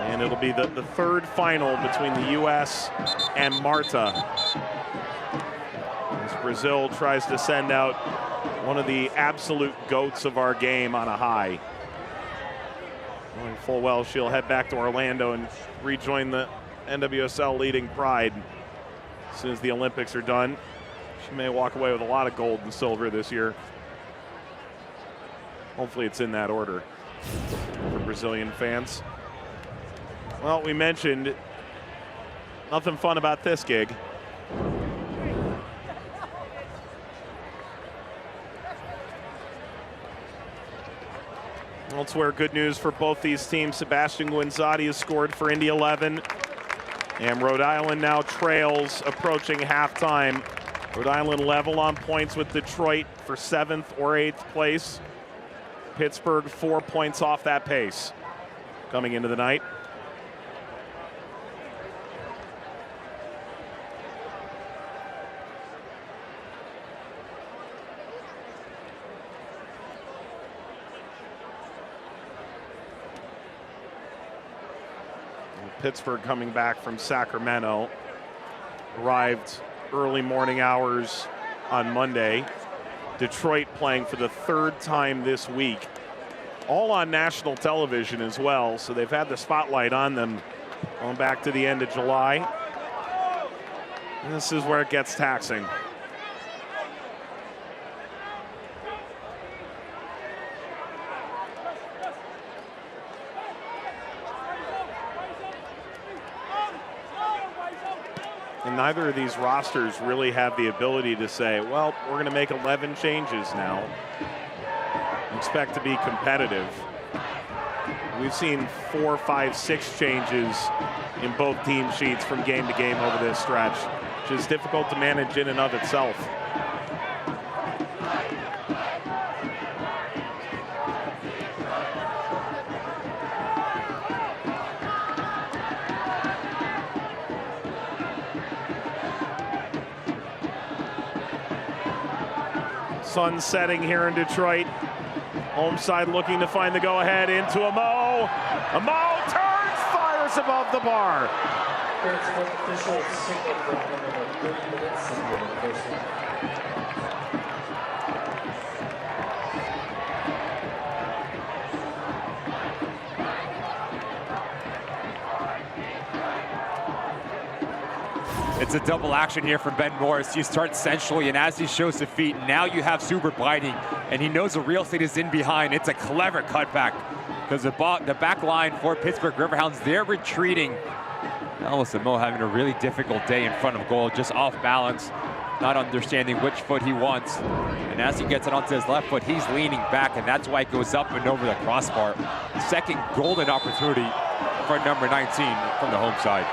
And it'll be the third final between the U.S. and Malta, as Brazil tries to send out one of the absolute goats of our game on a high. Knowing full well she'll head back to Orlando and rejoin the NWSL leading pride as soon as the Olympics are done. She may walk away with a lot of gold and silver this year. Hopefully it's in that order for Brazilian fans. Well, we mentioned nothing fun about this gig. Elsewhere, good news for both these teams. Sebastian Guinzotti has scored for Indy 11. And Rhode Island now trails approaching halftime. Rhode Island level on points with Detroit for 7th or 8th place. Pittsburgh 4 points off that pace coming into the night. Pittsburgh coming back from Sacramento, arrived early morning hours on Monday. Detroit playing for the 3rd time this week, all on national television as well, so they've had the spotlight on them going back to the end of July. And this is where it gets taxing. And neither of these rosters really have the ability to say, well, we're going to make 11 changes now. Expect to be competitive. We've seen 4, 5, 6 changes in both team sheets from game to game over this stretch, which is difficult to manage in and of itself. Sun setting here in Detroit. Home side looking to find the go-ahead into Amo. Amo turns, fires above the bar. It's a double action here from Ben Morris. You start centrally, and as he shows the feet, now you have Zuber biting, and he knows the real estate is in behind. It's a clever cutback because the back line for Pittsburgh Riverhounds, they're retreating. Elvis Mo having a really difficult day in front of goal, just off balance, not understanding which foot he wants. And as he gets it onto his left foot, he's leaning back, and that's why it goes up and over the crossbar. Second golden opportunity for number 19 from the home side.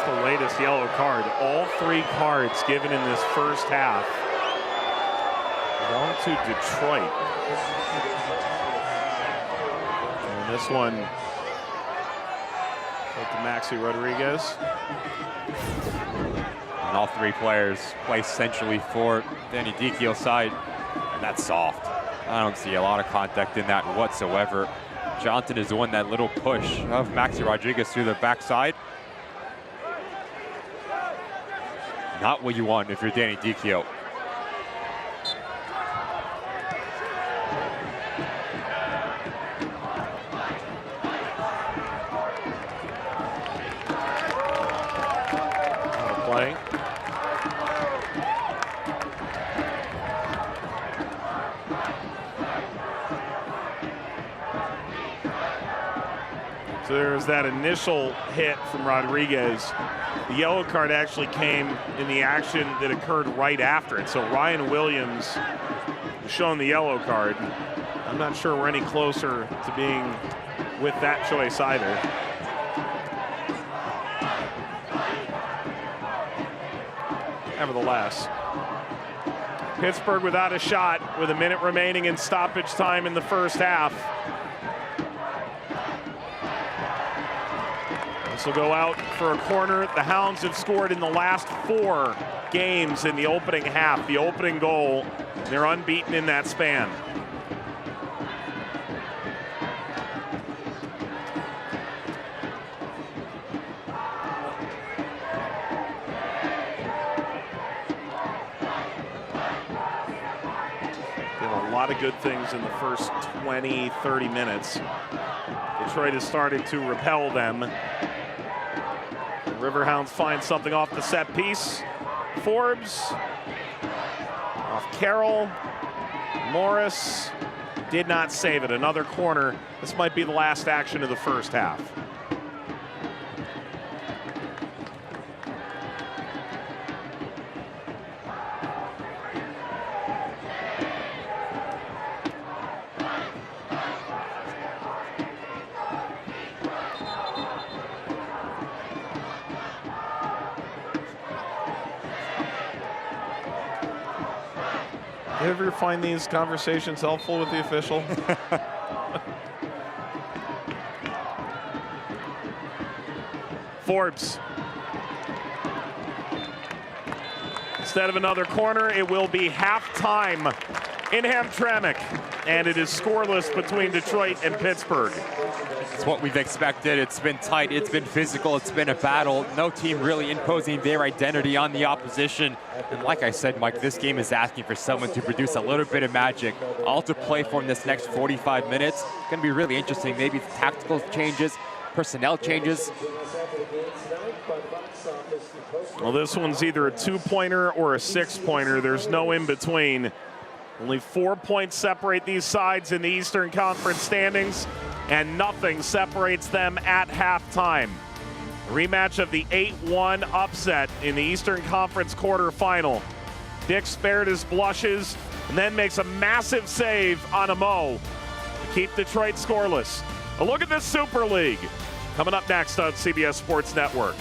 The latest yellow card. All 3 cards given in this first half belong to Detroit. And this one to Maxi Rodriguez. And all 3 players placed centrally for Danny Dichio's side, and that's soft. I don't see a lot of contact in that whatsoever. Johnson is the one that little push of Maxi Rodriguez through the backside. Not what you want if you're Danny Dichio. Play. So there's that initial hit from Rodriguez. The yellow card actually came in the action that occurred right after it. So Ryan Williams was shown the yellow card. I'm not sure we're any closer to being with that choice either. Nevertheless, Pittsburgh without a shot with a minute remaining in stoppage time in the first half. This will go out for a corner. The Hounds have scored in the last 4 games in the opening half. The opening goal, they're unbeaten in that span. A lot of good things in the first 20, 30 minutes. Detroit has started to repel them. The Riverhounds find something off the set piece. Forbes, off Carroll. Morris did not save it. Another corner. This might be the last action of the first half. You ever find these conversations helpful with the official? Forbes. Instead of another corner, it will be halftime in Hamtramck. And it is scoreless between Detroit and Pittsburgh. It's what we've expected. It's been tight, it's been physical, it's been a battle. No team really imposing their identity on the opposition. And like I said, Mike, this game is asking for someone to produce a little bit of magic, all to play for in this next 45 minutes. It's gonna be really interesting. Maybe tactical changes, personnel changes. Well, this one's either a 2-pointer or a 6-pointer. There's no in between. Only 4 points separate these sides in the Eastern Conference standings, and nothing separates them at halftime. A rematch of the 8-1 upset in the Eastern Conference quarterfinal. Dick spared his blushes and then makes a massive save on Amo to keep Detroit scoreless. A look at this Super League coming up next on CBS Sports Network.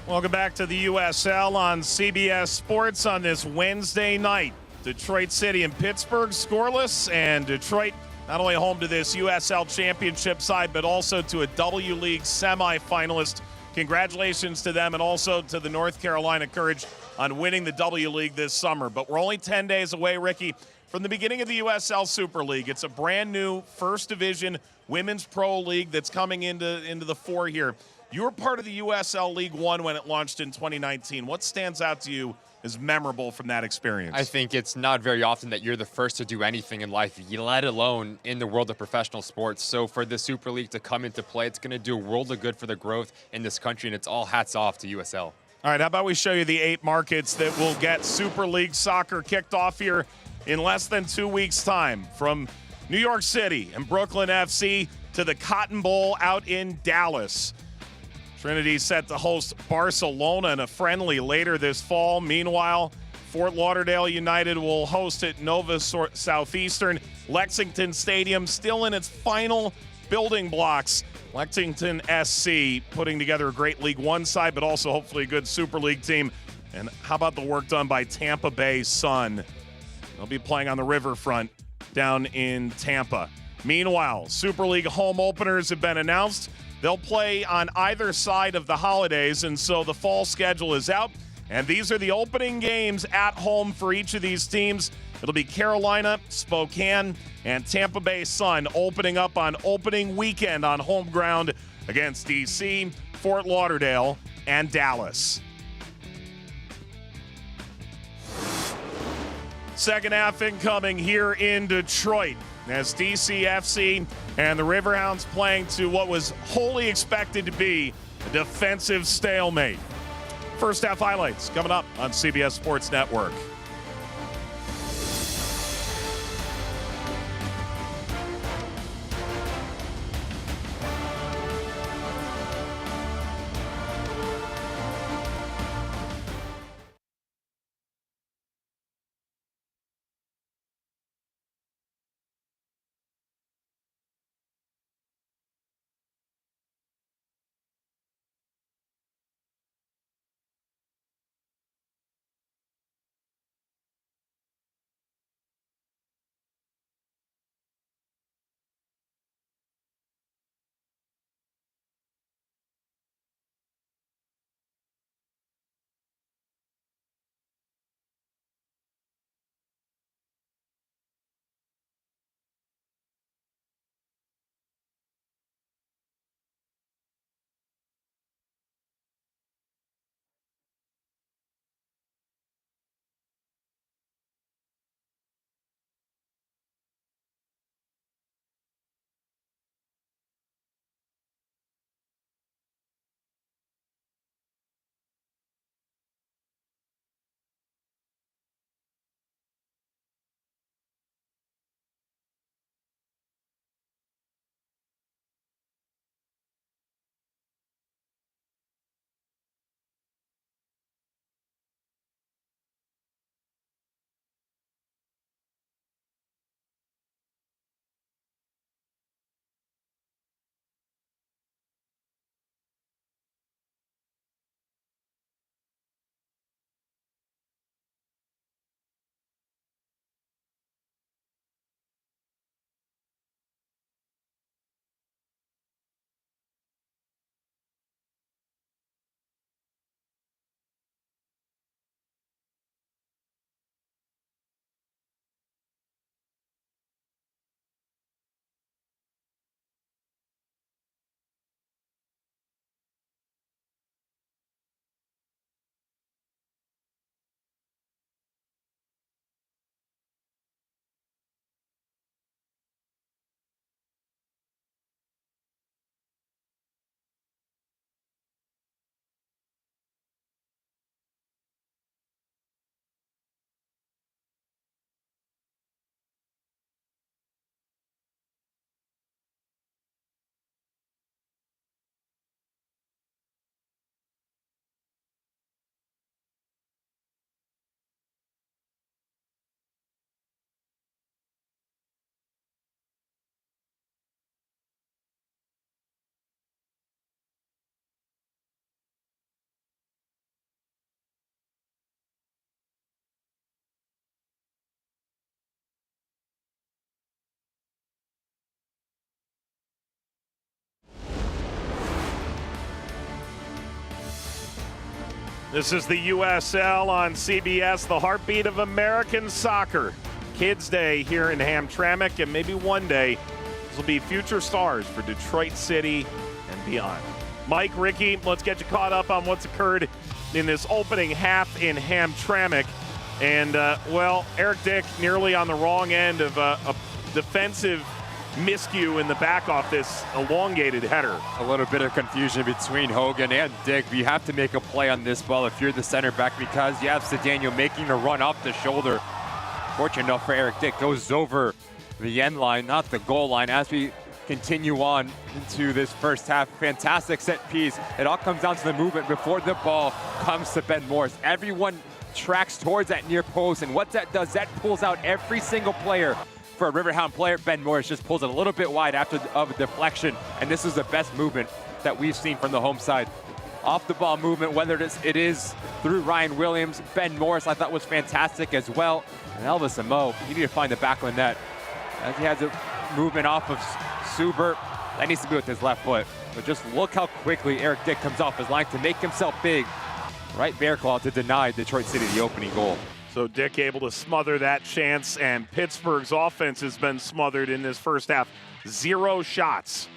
Welcome back to the USL on CBS Sports on this Wednesday night. Detroit City and Pittsburgh scoreless, and Detroit not only home to this USL Championship side, but also to a W League semifinalist. Congratulations to them, and also to the North Carolina Courage on winning the W League this summer. But we're only 10 days away, Ricky, from the beginning of the USL Super League. It's a brand new First Division Women's Pro League that's coming into the fore here. You were part of the USL League One when it launched in 2019. What stands out to you as memorable from that experience? I think it's not very often that you're the first to do anything in life, let alone in the world of professional sports. So for the Super League to come into play, it's going to do a world of good for the growth in this country, and it's all hats off to USL. All right, how about we show you the 8 markets that will get Super League soccer kicked off here in less than 2 weeks' time. From New York City and Brooklyn FC to the Cotton Bowl out in Dallas. Trinity set to host Barcelona in a friendly later this fall. Meanwhile, Fort Lauderdale United will host at Nova Southeastern. Lexington Stadium still in its final building blocks. Lexington SC putting together a great League One side, but also hopefully a good Super League team. And how about the work done by Tampa Bay Sun? They'll be playing on the riverfront down in Tampa. Meanwhile, Super League home openers have been announced. They'll play on either side of the holidays, and so the fall schedule is out. And these are the opening games at home for each of these teams. It'll be Carolina, Spokane, and Tampa Bay Sun opening up on opening weekend on home ground against DC, Fort Lauderdale, and Dallas. Second half incoming here in Detroit as DCFC and the Riverhounds playing to what was wholly expected to be a defensive stalemate. First half highlights coming up on CBS Sports Network. This is the USL on CBS, the heartbeat of American soccer. Kids Day here in Hamtramck, and maybe one day this will be future stars for Detroit City and beyond. Mike, Ricky, let's get you caught up on what's occurred in this opening half in Hamtramck. And, well, Eric Dick nearly on the wrong end of a defensive miscue in the back off this elongated header. A little bit of confusion between Hogan and Dick. But you have to make a play on this ball if you're the center back, because you have Cedeno making a run off the shoulder. Fortunate enough for Eric Dick, goes over the end line, not the goal line. As we continue on into this first half, fantastic set piece. It all comes down to the movement before the ball comes to Ben Morris. Everyone tracks towards that near post, and what that does, that pulls out every single player. For a Riverhound player, Ben Morris just pulls it a little bit wide after of a deflection, and this is the best movement that we've seen from the home side. Off the ball movement, whether it is through Ryan Williams, Ben Morris I thought was fantastic as well, and Elvis Amo, you need to find the back of the net. As he has a movement off of Subert, that needs to be with his left foot. But just look how quickly Eric Dick comes off his line to make himself big. Right bear claw to deny Detroit City the opening goal. So Dick able to smother that chance, and Pittsburgh's offense has been smothered in this first half. 0 shots.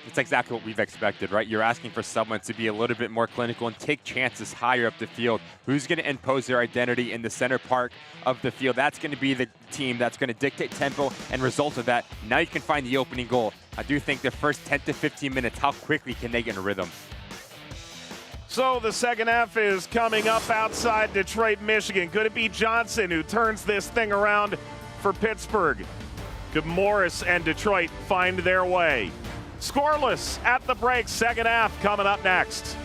It's exactly what we've expected, right? You're asking for someone to be a little bit more clinical and take chances higher up the field. Who's going to impose their identity in the center part of the field? That's going to be the team that's going to dictate tempo, and result of that, now you can find the opening goal. I do think the first 10 to 15 minutes, how quickly can they get in a rhythm? So the second half is coming up outside Detroit, Michigan. Could it be Johnson who turns this thing around for Pittsburgh? Could Morris and Detroit find their way? Scoreless at the break. Second half coming up next.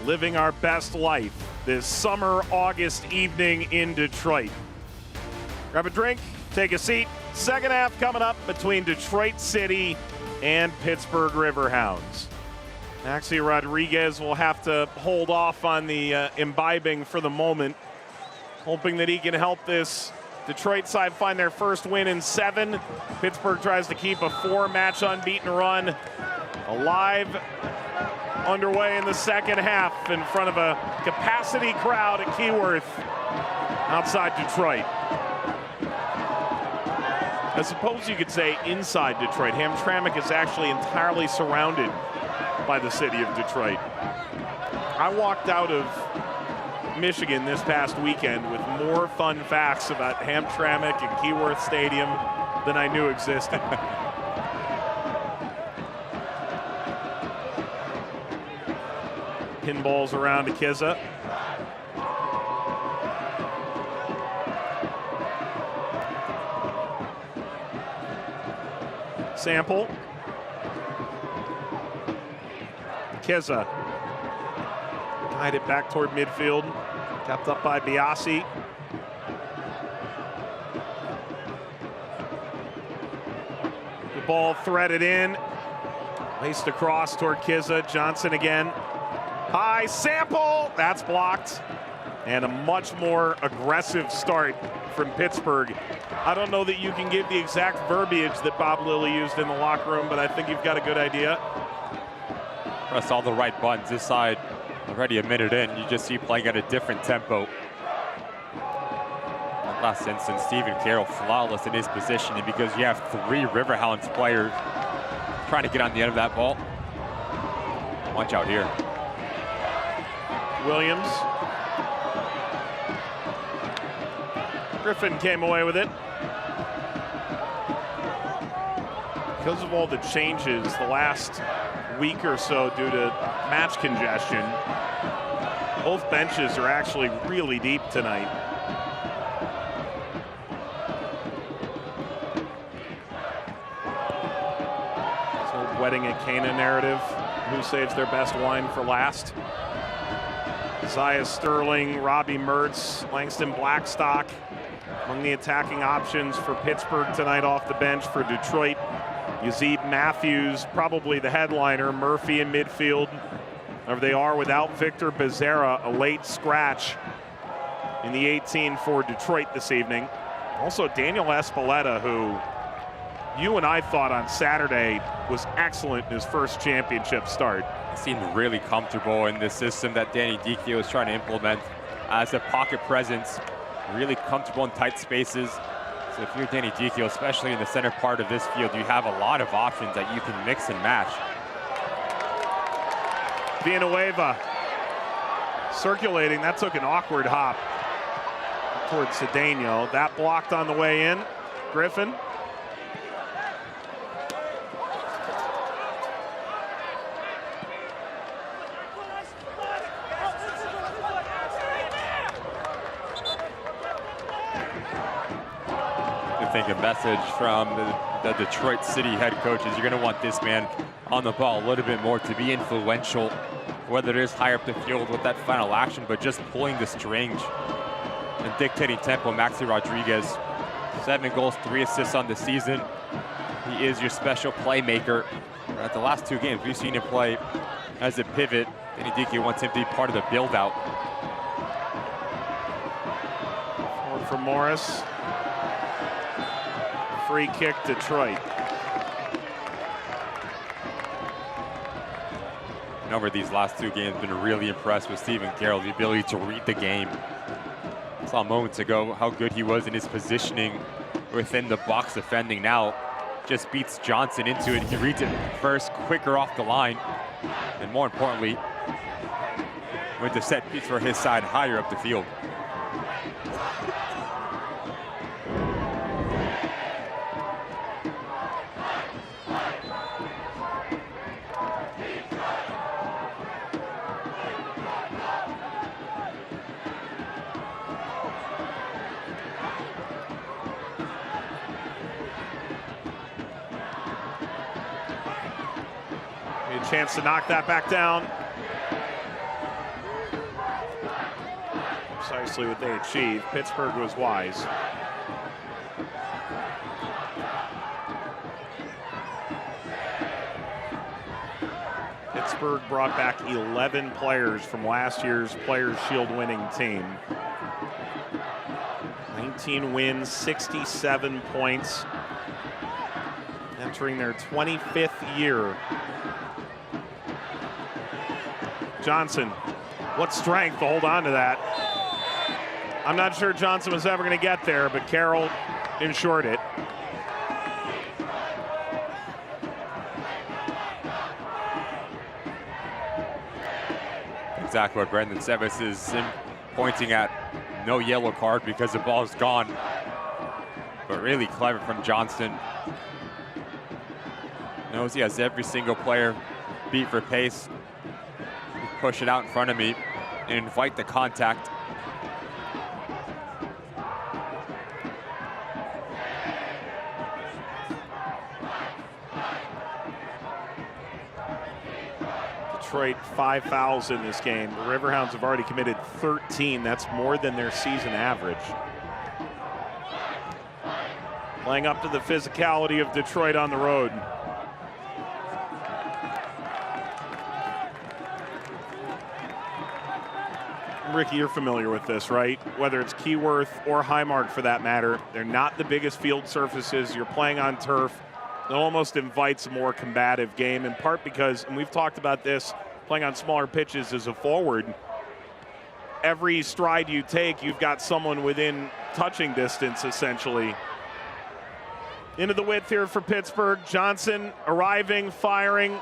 living our best life this summer August evening in Detroit. Grab a drink, take a seat. Second half coming up between Detroit City and Pittsburgh Riverhounds. Maxi Rodriguez will have to hold off on the imbibing for the moment, hoping that he can help this Detroit side find their first win in 7. Pittsburgh tries to keep a 4-match unbeaten run alive, underway in the second half in front of a capacity crowd at Keyworth outside Detroit. I suppose you could say inside Detroit. Hamtramck is actually entirely surrounded by the city of Detroit. I walked out of Michigan this past weekend with more fun facts about Hamtramck and Keyworth Stadium than I knew existed. Pinballs around to Kizza. Sample. Kizza. Guided back toward midfield. Kept up by Biasi. The ball threaded in. Laced across toward Kizza. Johnson again. High Sample. That's blocked. And a much more aggressive start from Pittsburgh. I don't know that you can give the exact verbiage that Bob Lilly used in the locker room, but I think you've got a good idea. Press all the right buttons. This side already a minute in. You just see playing at a different tempo. That last instance, Stephen Carroll flawless in his positioning because you have 3 Riverhounds players trying to get on the end of that ball. Watch out here. Williams. Griffin came away with it. Because of all the changes the last week or so due to match congestion, both benches are actually really deep tonight. So wedding at Cana narrative. Who saves their best wine for last? Isaiah Sterling, Robbie Mertz, Langston Blackstock among the attacking options for Pittsburgh tonight off the bench. For Detroit, Yazid Matthews, probably the headliner. Murphy in midfield. Or they are without Victor Becerra, a late scratch in the 18 for Detroit this evening. Also Daniel Espeleta, who you and I thought on Saturday was excellent in his first championship start. He seemed really comfortable in the system that Danny Dicchio is trying to implement as a pocket presence, really comfortable in tight spaces. So if you're Danny Dicchio, especially in the center part of this field, you have a lot of options that you can mix and match. Villanueva circulating. That took an awkward hop towards Cedeno. That blocked on the way in. Griffin. I think a message from the Detroit City head coach is you're going to want this man on the ball a little bit more to be influential, whether it is higher up the field with that final action, but just pulling the strings and dictating tempo. Maxi Rodriguez, 7 goals, 3 assists on the season. He is your special playmaker. At the last 2 games, we've seen him play as a pivot. Danny Dicchio wants him to be part of the build-out. Forward for Morris. Free kick, Detroit. And over these last 2 games, been really impressed with Stephen Carroll, the ability to read the game. Saw moments ago how good he was in his positioning within the box defending. Now just beats Johnson into it. He reads it first, quicker off the line, and more importantly, with the set piece for his side higher up the field. Chance to knock that back down. precisely what they achieved. Pittsburgh was wise. Pittsburgh brought back 11 players from last year's Players' Shield winning team. 19 wins, 67 points. Entering their 25th year. Johnson, what strength to hold on to that. I'm not sure Johnson was ever going to get there, but Carroll ensured it. Exactly what Brendan Sevis is pointing at. No yellow card because the ball's gone. But really clever from Johnston. Knows he has every single player beat for pace. Push it out in front of me and invite the contact. Detroit 5 fouls in this game. The Riverhounds have already committed 13. That's more than their season average. Playing up to the physicality of Detroit on the road. Ricky, you're familiar with this, right? Whether it's Keyworth or Highmark for that matter, they're not the biggest field surfaces. You're playing on turf. It almost invites a more combative game, in part because, and we've talked about this, playing on smaller pitches as a forward, every stride you take, you've got someone within touching distance, essentially. Into the width here for Pittsburgh. Johnson arriving, firing.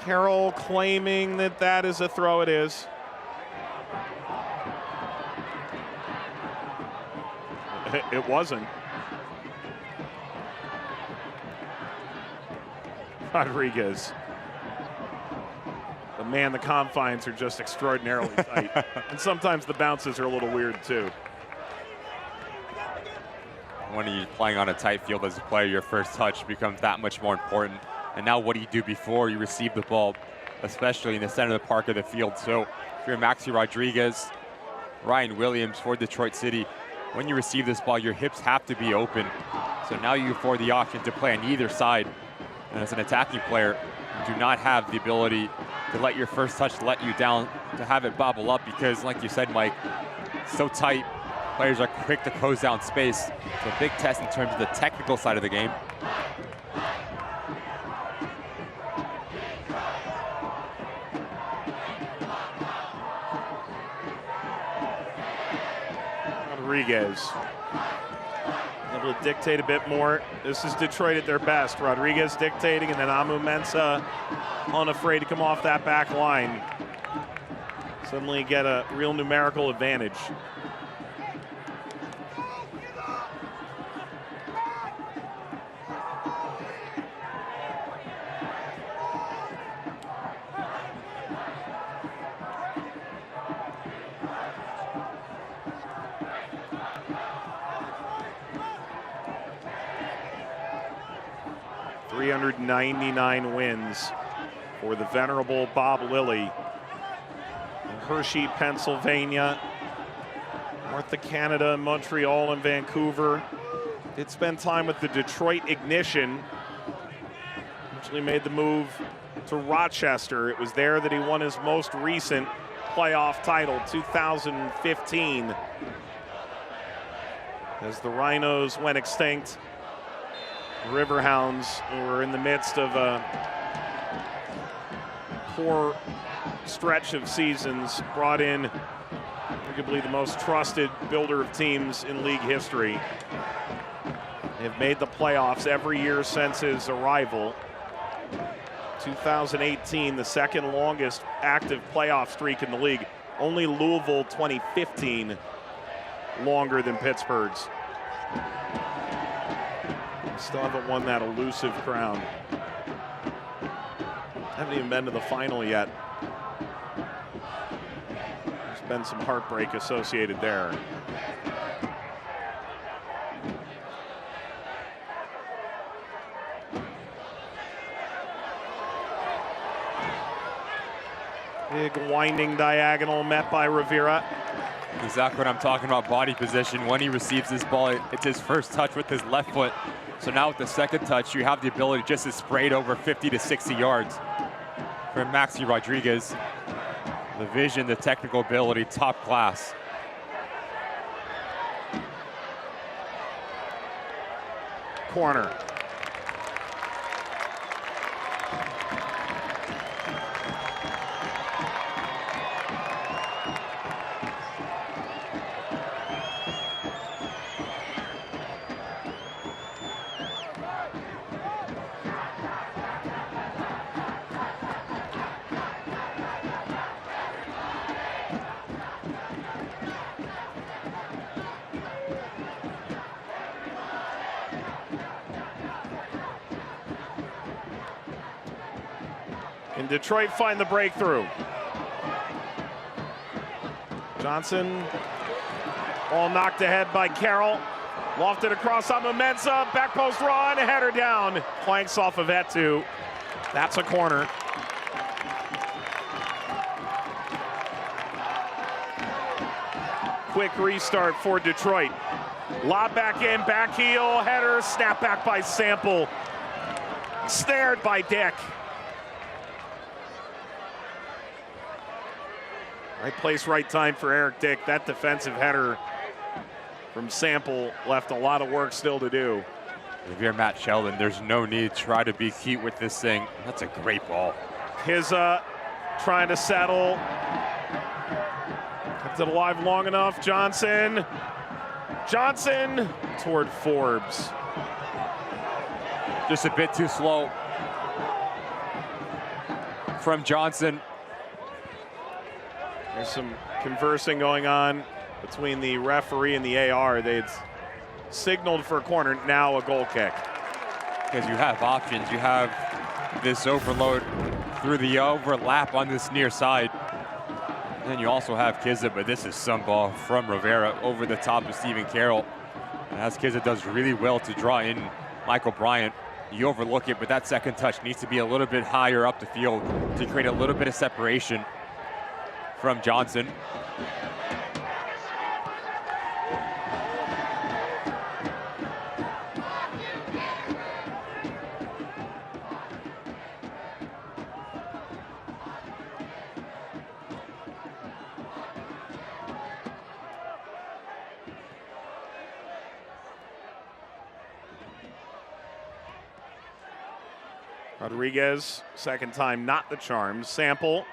Carroll claiming that that is a throw. It is. It wasn't. Rodriguez. But man, the confines are just extraordinarily tight. And sometimes the bounces are a little weird too. When you're playing on a tight field as a player, your first touch becomes that much more important. And now what do you do before you receive the ball, especially in the center of the park of the field? So if you're Maxi Rodriguez, Ryan Williams for Detroit City, when you receive this ball, your hips have to be open. So now you afford the option to play on either side. And as an attacking player, you do not have the ability to let your first touch let you down, to have it bobble up, because like you said, Mike, so tight, players are quick to close down space. So a big test in terms of the technical side of the game. Rodriguez able to dictate a bit more. This is Detroit at their best. Rodriguez dictating, and then Amu Mensah unafraid to come off that back line. Suddenly get a real numerical advantage. .399 wins for the venerable Bob Lilly. In Hershey, Pennsylvania, north of Canada, Montreal, and Vancouver. Did spend time with the Detroit Ignition. Actually made the move to Rochester. It was there that he won his most recent playoff title, 2015. As the Rhinos went extinct, the Riverhounds, who were in the midst of a poor stretch of seasons, brought in arguably the most trusted builder of teams in league history. They've made the playoffs every year since his arrival. 2018, the second longest active playoff streak in the league. Only Louisville 2015 longer than Pittsburgh's. Still haven't won that elusive crown. Haven't even been to the final yet. There's been some heartbreak associated there. Big winding diagonal met by Rivera. Exactly what I'm talking about, body position. When he receives this ball, it's his first touch with his left foot. So now with the second touch, you have the ability just to spray it over 50 to 60 yards. For Maxi Rodriguez, the vision, the technical ability, top class. Corner. Can Detroit find the breakthrough? Johnson, all knocked ahead by Carroll. Lofted across on Mensah, back post run, header down. Planks off of Etu. That's a corner. Quick restart for Detroit. Lob back in, back heel, header, snap back by Sample. Snared by Dick. Right place, right time for Eric Dick. That defensive header from Sample left a lot of work still to do. If you're Matt Sheldon, there's no need to try to be cute with this thing. That's a great ball. Hizza trying to settle. Kept it alive long enough. Johnson toward Forbes. Just a bit too slow from Johnson. There's some conversing going on between the referee and the AR. They'd signaled for a corner, now a goal kick. Because you have options. You have this overload through the overlap on this near side. And then you also have Kizza, but this is some ball from Rivera over the top of Stephen Carroll. And as Kizza does really well to draw in Michael Bryant, you overlook it, but that second touch needs to be a little bit higher up the field to create a little bit of separation from Johnson. Rodriguez, second time not the charm. Sample.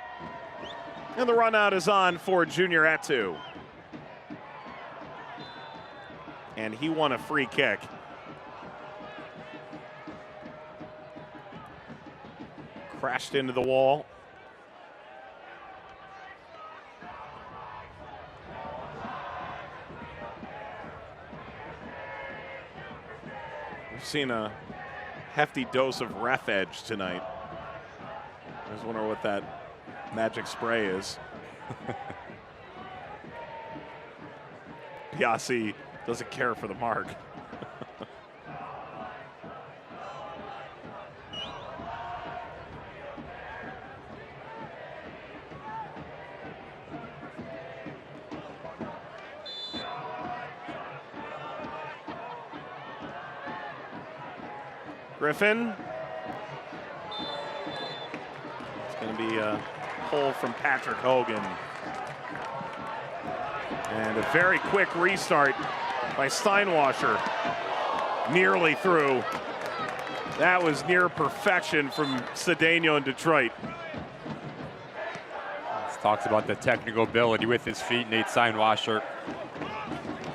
And the run out is on for Junior Etu. And he won a free kick. Crashed into the wall. We've seen a hefty dose of ref edge tonight. I was wondering what that magic spray is. Piazzi doesn't care for the mark. Griffin. It's going to be a pull from Patrick Hogan. And a very quick restart by Steinwasser. Nearly through. That was near perfection from Cedeno in Detroit. This talks about the technical ability with his feet. Nate Steinwasser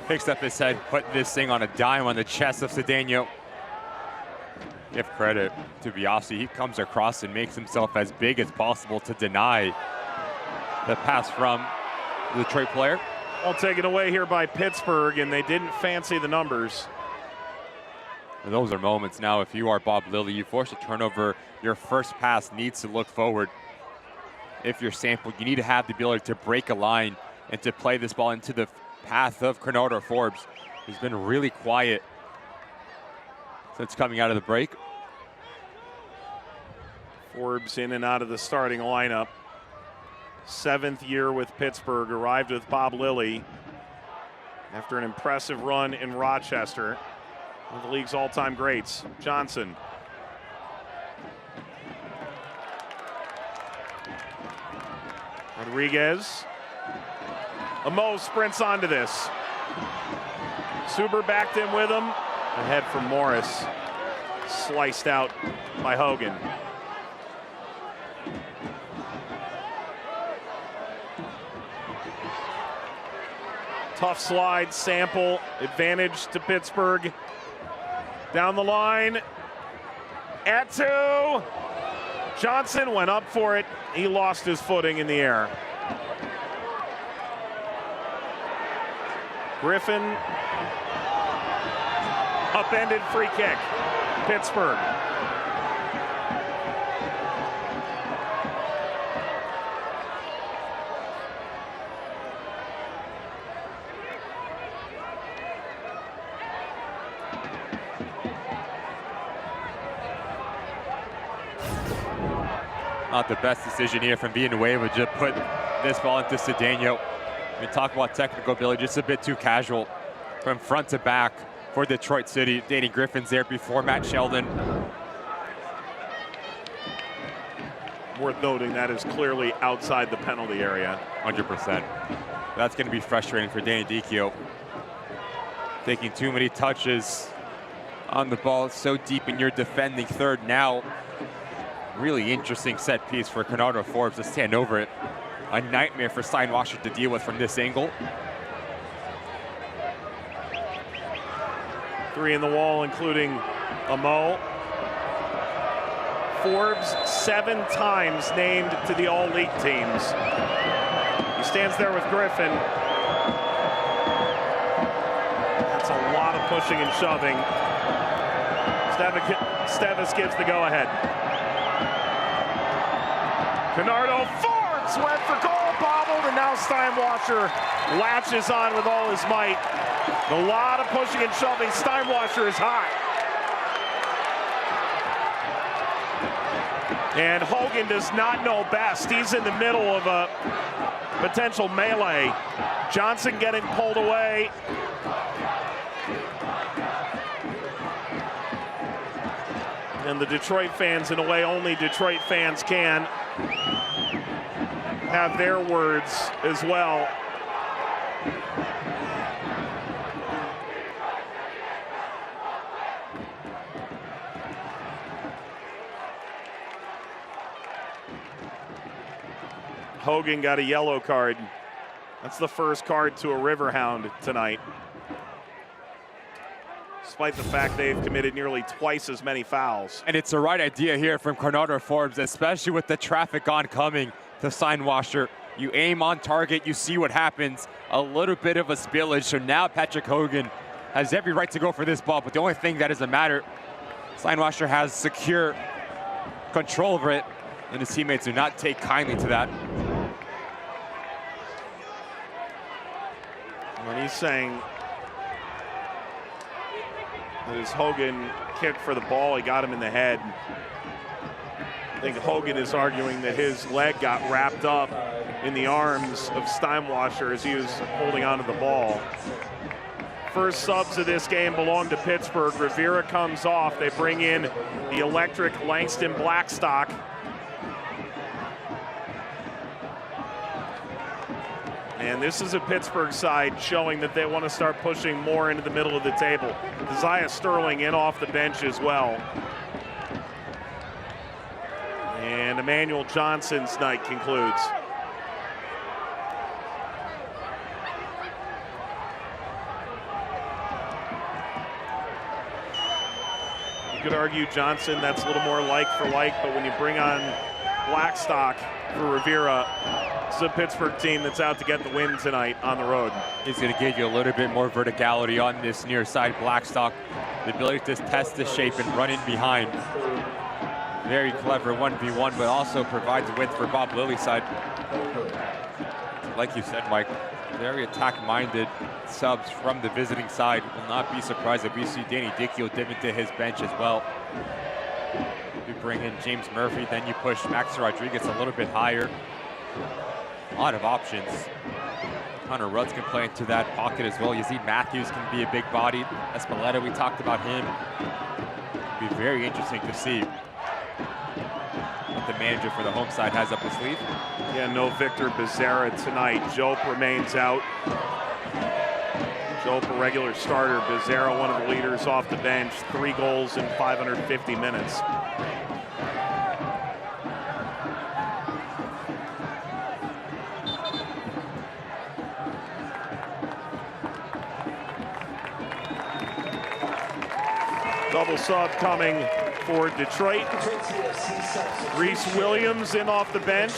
picks up his head, put this thing on a dime on the chest of Cedeno. Give credit to Biasi. He comes across and makes himself as big as possible to deny the pass from the Detroit player. All taken away here by Pittsburgh, and they didn't fancy the numbers. And those are moments now. If you are Bob Lilly, you force a turnover, your first pass needs to look forward. If you're Sample, you need to have the ability to break a line and to play this ball into the path of Cornado Forbes, who's been really quiet since coming out of the break. Forbes in and out of the starting lineup. 7th year with Pittsburgh, arrived with Bob Lilly after an impressive run in Rochester. One of the league's all-time greats. Johnson. Rodriguez. Amo sprints onto this. Suber backed in with him. Ahead from Morris. Sliced out by Hogan. Tough slide, Sample, advantage to Pittsburgh. Down the line, at 2. Johnson went up for it. He lost his footing in the air. Griffin, upended free kick, Pittsburgh. Not the best decision here from Villanueva to put this ball into Cedeno. We talk about technical ability, just a bit too casual from front to back for Detroit City. Danny Griffin's there before Matt Sheldon. Worth noting that is clearly outside the penalty area. 100%. That's going to be frustrating for Danny Dicchio. Taking too many touches on the ball, so deep in your defending third now. Really interesting set piece for Conrado Forbes to stand over it. A nightmare for Steinwasser to deal with from this angle. 3 in the wall, including Amo. Forbes 7 times named to the all-league teams. He stands there with Griffin. That's a lot of pushing and shoving. Stevis gives the go-ahead. Conrado Forbes went for goal, bobbled, and now Steinwasser latches on with all his might. A lot of pushing and shoving. Steinwasser is high. And Hogan does not know best. He's in the middle of a potential melee. Johnson getting pulled away. And the Detroit fans, in a way only Detroit fans can, have their words as well. Hogan got a yellow card. That's the first card to a Riverhound tonight. Despite the fact they've committed nearly twice as many fouls. And it's the right idea here from Conrado Forbes, especially with the traffic oncoming to Steinwasser. You aim on target, you see what happens. A little bit of a spillage, so now Patrick Hogan has every right to go for this ball, but the only thing that doesn't matter, Steinwasser has secure control over it, and his teammates do not take kindly to that. When he's saying that as Hogan kicked for the ball, he got him in the head. I think Hogan is arguing that his leg got wrapped up in the arms of Steinwasser as he was holding onto the ball. First subs of this game belong to Pittsburgh. Rivera comes off. They bring in the electric Langston Blackstock. And this is a Pittsburgh side showing that they want to start pushing more into the middle of the table. Keziah Sterling in off the bench as well. And Emmanuel Johnson's night concludes. You could argue Johnson, that's a little more like for like, but when you bring on Blackstock for Rivera, it's a Pittsburgh team that's out to get the win tonight on the road. He's going to give you a little bit more verticality on this near side Blackstock. The ability to test the shape and run in behind. Very clever 1v1, but also provides width for Bob Lilly's side. Like you said, Mike, very attack-minded subs from the visiting side. Will not be surprised if we see Danny Dicchio dip into his bench as well. You bring in James Murphy, then you push Max Rodriguez a little bit higher. A lot of options. Hunter Rutz can play into that pocket as well. Yazid Matthews can be a big body. Espeleta, we talked about him. It'll be very interesting to see what the manager for the home side has up his sleeve. Yeah, no Victor Becerra tonight. Jope remains out. Jope, a regular starter. Becerra, one of the leaders off the bench. 3 goals in 550 minutes. Double sub coming for Detroit. Reese Williams in off the bench.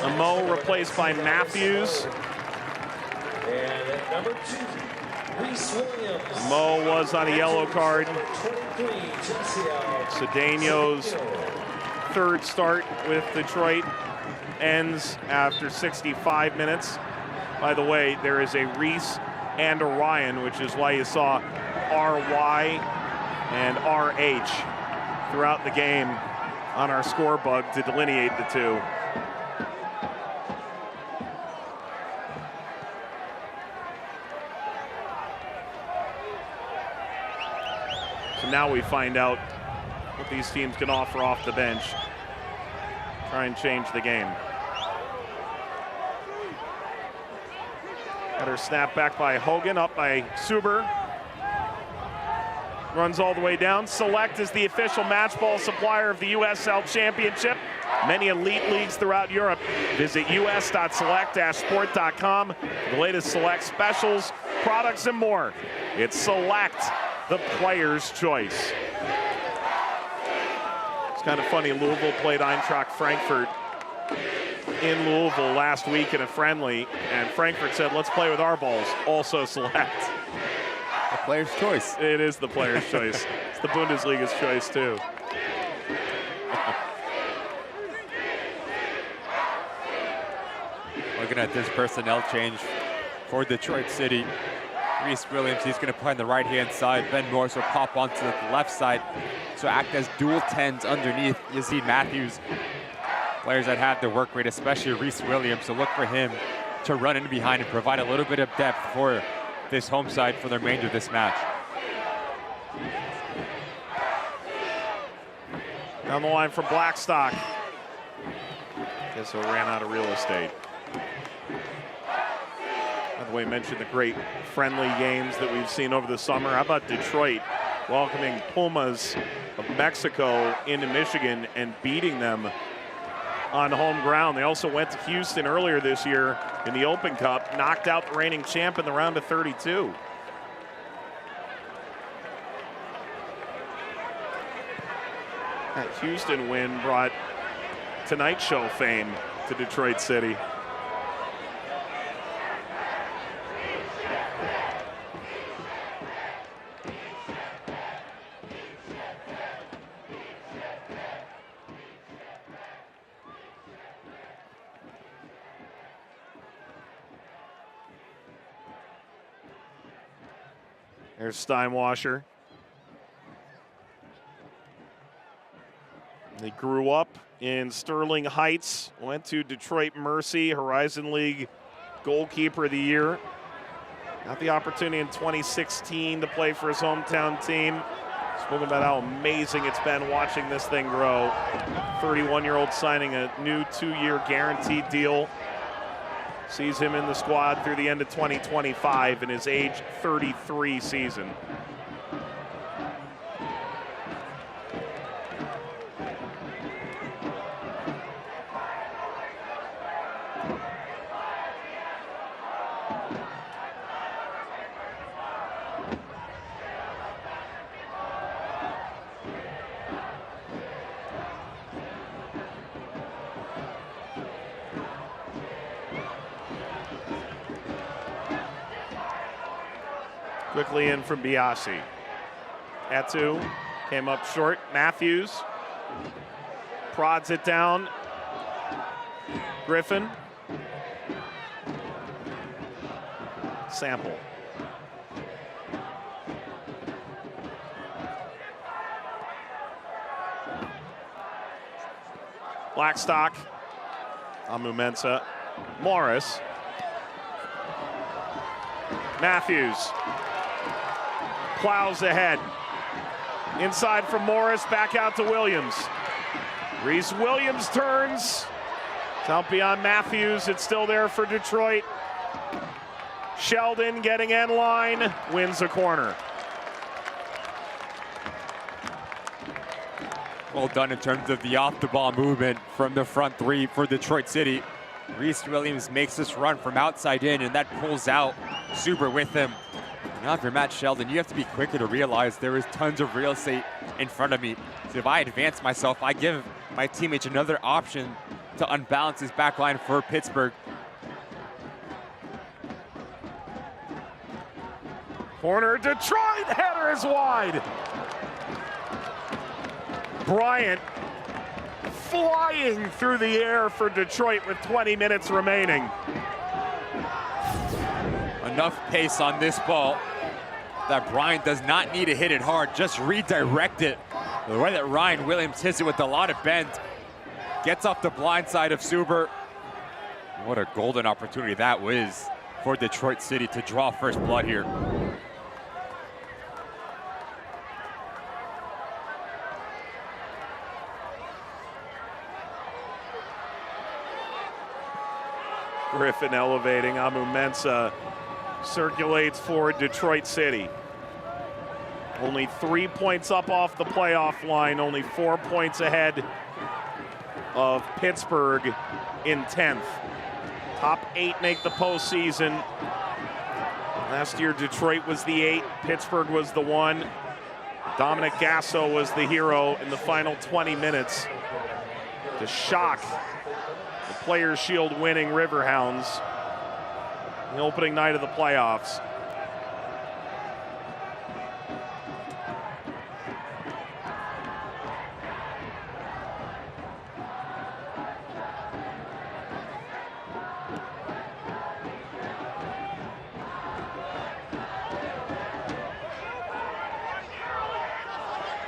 Amo replaced by Matthews. And at number 2, Reese Williams. Mo was on a yellow card. 23, Cedeno's third start with Detroit ends after 65 minutes. By the way, there is a Reese and a Ryan, which is why you saw RY and RH throughout the game on our scorebug to delineate the two. So now we find out what these teams can offer off the bench. Try and change the game. Got her snap back by Hogan, up by Suber. Runs all the way down. Select is the official match ball supplier of the USL Championship. Many elite leagues throughout Europe. Visit us.select-sport.com for the latest Select specials, products, and more. It's Select, the player's choice. It's kind of funny, Louisville played Eintracht Frankfurt in Louisville last week in a friendly, and Frankfurt said, let's play with our balls, also Select. The player's choice. It is the player's choice. It's the Bundesliga's choice too. Looking at this personnel change for Detroit City. Reese Williams, he's going to play on the right-hand side. Ben Morris will pop onto the left side, so act as dual 10s underneath Yazid Matthews. Players that have the work rate, especially Reese Williams, so look for him to run in behind and provide a little bit of depth for this home side for the remainder of this match. Down the line from Blackstock. Guess we ran out of real estate. By the way, mentioned the great friendly games that we've seen over the summer. How about Detroit welcoming Pumas of Mexico into Michigan and beating them on home ground. They also went to Houston earlier this year in the Open Cup, knocked out the reigning champ in the round of 32. That Houston win brought Tonight Show fame to Detroit City. There's Steinwasser. He grew up in Sterling Heights, went to Detroit Mercy, Horizon League Goalkeeper of the Year. Got the opportunity in 2016 to play for his hometown team. Spoken about how amazing it's been watching this thing grow. 31-year-old signing a new 2-year guaranteed deal. Sees him in the squad through the end of 2025 in his age 33 season. Quickly in from Biasi. Atu came up short. Matthews prods it down. Griffin. Sample. Blackstock Amu-Mensah, Morris, Matthews plows ahead. Inside from Morris, back out to Williams. Reese Williams turns. It's out beyond Matthews. It's still there for Detroit. Sheldon getting end line, wins a corner. Well done in terms of the off-the-ball movement from the front three for Detroit City. Reese Williams makes this run from outside in, and that pulls out Suber with him. Now if you're Matt Sheldon, you have to be quicker to realize there is tons of real estate in front of me. So if I advance myself, I give my teammates another option to unbalance his back line for Pittsburgh. Corner, Detroit, header is wide. Bryant flying through the air for Detroit with 20 minutes remaining. Enough pace on this ball that Bryant does not need to hit it hard, just redirect it. The way that Ryan Williams hits it with a lot of bend, gets off the blind side of Suber. What a golden opportunity that was for Detroit City to draw first blood here. Griffin elevating, Amu-Mensah circulates for Detroit City. Only 3 points up off the playoff line, only 4 points ahead of Pittsburgh in 10th. Top 8 make the postseason. Last year, Detroit was the 8, Pittsburgh was the 1. Dominic Gasso was the hero in the final 20 minutes to shock the Players' Shield winning Riverhounds in the opening night of the playoffs.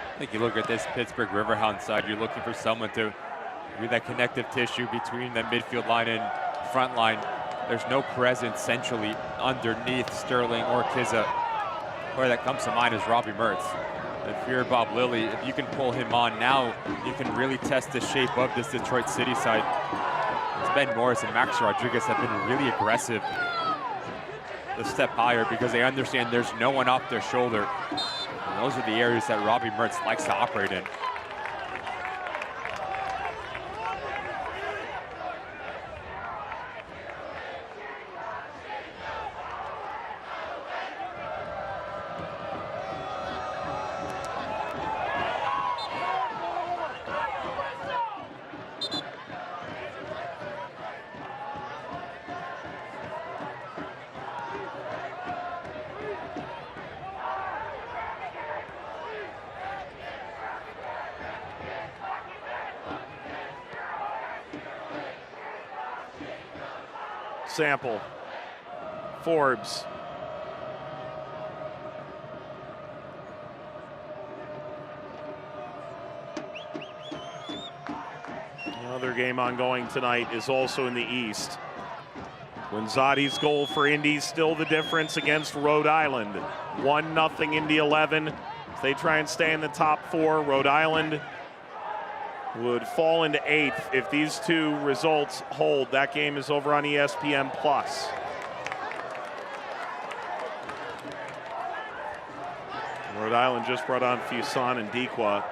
I think you look at this Pittsburgh Riverhounds side, you're looking for someone to be that connective tissue between the midfield line and front line. There's no presence centrally underneath Sterling or Kizza. Where that comes to mind is Robbie Mertz. If you're Bob Lilly, if you can pull him on now, you can really test the shape of this Detroit City side. Ben Morris and Max Rodriguez have been really aggressive to step higher because they understand there's no one off their shoulder. And those are the areas that Robbie Mertz likes to operate in. Sample, Forbes. Another game ongoing tonight is also in the East. Guinzotti's goal for Indy still the difference against Rhode Island. 1-0 Indy 11. As they try and stay in the top 4, Rhode Island would fall into 8th if these two results hold. That game is over on ESPN+. Rhode Island just brought on Fuson and Dequa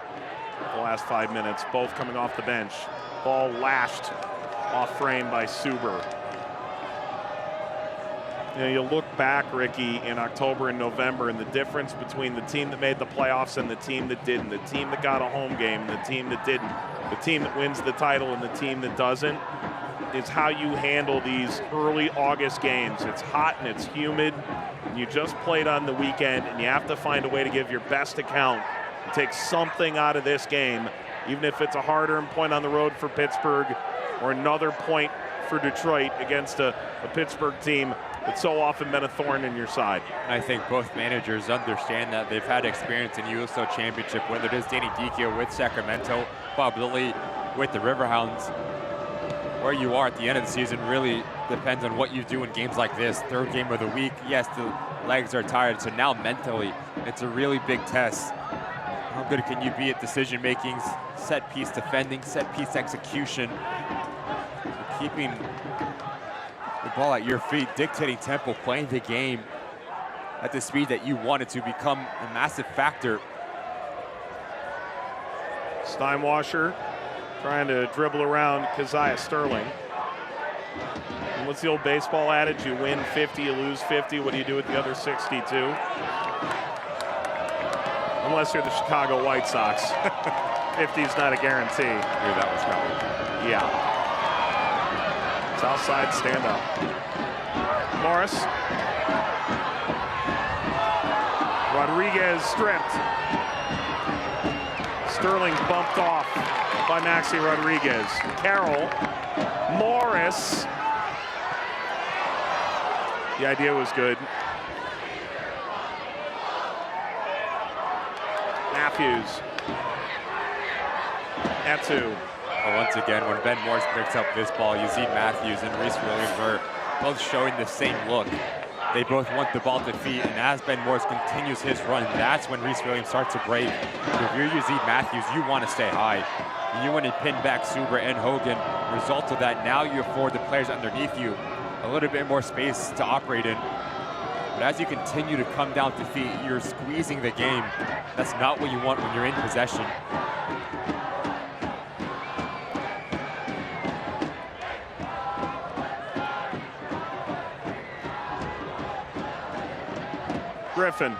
the last 5 minutes, both coming off the bench. Ball lashed off frame by Suber. You know, you look back, Ricky, in October and November, and the difference between the team that made the playoffs and the team that didn't, the team that got a home game and the team that didn't, the team that wins the title and the team that doesn't, is how you handle these early August games. It's hot and it's humid, and you just played on the weekend, and you have to find a way to give your best account, take something out of this game, even if it's a hard-earned point on the road for Pittsburgh or another point for Detroit against a Pittsburgh team that's so often been a thorn in your side. I think both managers understand that. They've had experience in USL Championship, whether it is Danny Dichio with Sacramento, Bob Lilly with the Riverhounds. where you are at the end of the season really depends on what you do in games like this. Third game of the week, yes, the legs are tired, so now mentally, it's a really big test. How good can you be at decision making, set piece defending, set piece execution, so keeping the ball at your feet, dictating tempo, playing the game at the speed that you want it to become a massive factor. Steinwasser trying to dribble around Keziah Sterling. And what's the old baseball adage? You win 50, you lose 50. What do you do with the other 62? Unless you're the Chicago White Sox. 50 is not a guarantee. I knew that was coming. Yeah. South side stand up. Morris. Rodriguez stripped. Sterling bumped off by Maxi Rodriguez. Carroll. Morris. The idea was good. Matthews. Etu. Well, once again, when Ben Morris picks up this ball, Yazid Matthews and Reese Williams are both showing the same look. They both want the ball to feet, and as Ben Morris continues his run, that's when Reese Williams starts to break. If you're Yazid Matthews, you want to stay high. You want to pin back Suber and Hogan. Result of that, now you afford the players underneath you a little bit more space to operate in. But as you continue to come down to feet, you're squeezing the game. That's not what you want when you're in possession. Griffin.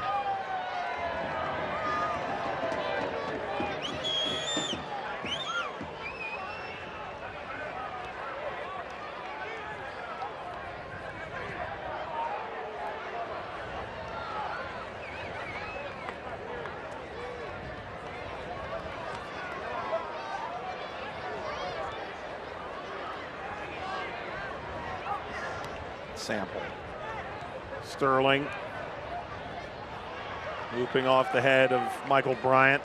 Sample. Sterling. Looping off the head of Michael Bryant.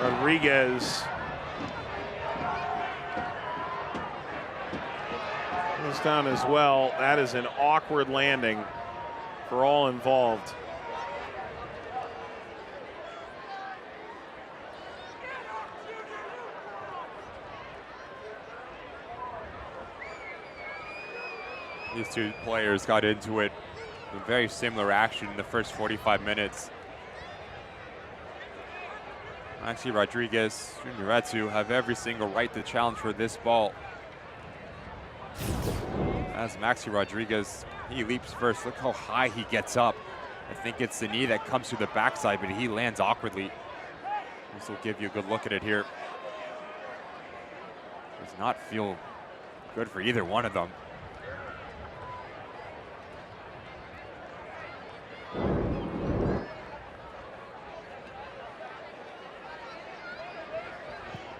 Rodriguez goes down as well. That is an awkward landing for all involved. These two players got into it. A very similar action in the first 45 minutes. Maxi Rodriguez, Junior Etu have every single right to challenge for this ball. As Maxi Rodriguez, he leaps first. Look how high he gets up. I think it's the knee that comes to the backside, but he lands awkwardly. This will give you a good look at it here. Does not feel good for either one of them.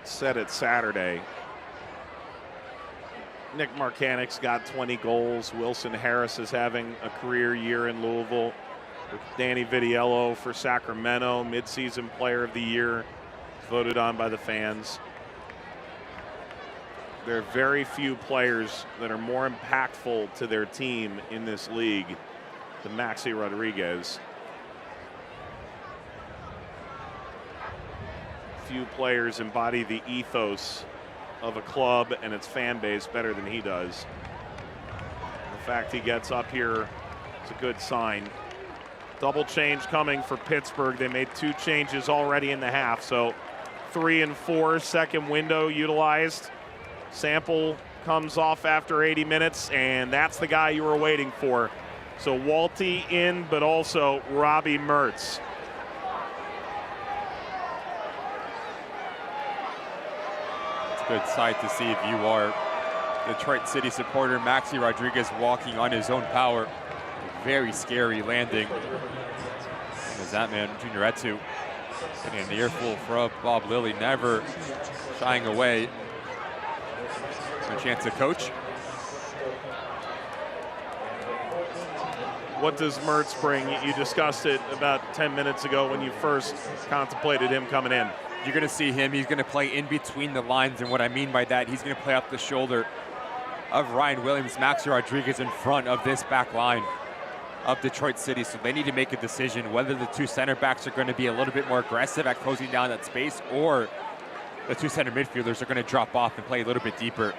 Said it Saturday. Nick Marcanic's got 20 goals. Wilson Harris is having a career year in Louisville. Danny Vitiello for Sacramento, midseason player of the year, voted on by the fans. There are very few players that are more impactful to their team in this league than Maxi Rodriguez. Few players embody the ethos of a club and its fan base better than he does. The fact he gets up here is a good sign. Double change coming for Pittsburgh. They made 2 changes already in the half, so 3 and 4, second window utilized. Sample comes off after 80 minutes, and that's the guy you were waiting for. So Walty in, but also Robbie Mertz. Good sight to see if you are Detroit City supporter. Maxi Rodriguez walking on his own power. Very scary landing. As that man, Junior Etu, getting an earful from Bob Lilly, never shying away. A chance to coach. What does Mertz bring? You discussed it about 10 minutes ago when you first contemplated him coming in. You're going to see him. He's going to play in between the lines, and what I mean by that, he's going to play up the shoulder of Ryan Williams, Maxi Rodriguez in front of this back line of Detroit City. So they need to make a decision whether the two center backs are going to be a little bit more aggressive at closing down that space, or the two center midfielders are going to drop off and play a little bit deeper.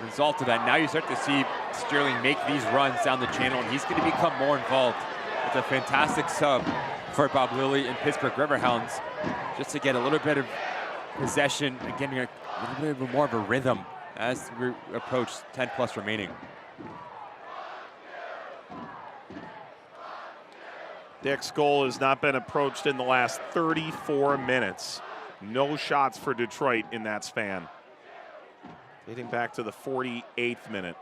Result of that, now you start to see Sterling make these runs down the channel, and he's going to become more involved. It's a fantastic sub for Bob Lilly and Pittsburgh Riverhounds, just to get a little bit of possession, again, a little bit more of a rhythm as we approach 10 plus remaining. Dick's goal has not been approached in the last 34 minutes. No shots for Detroit in that span. Dating back to the 48th minute.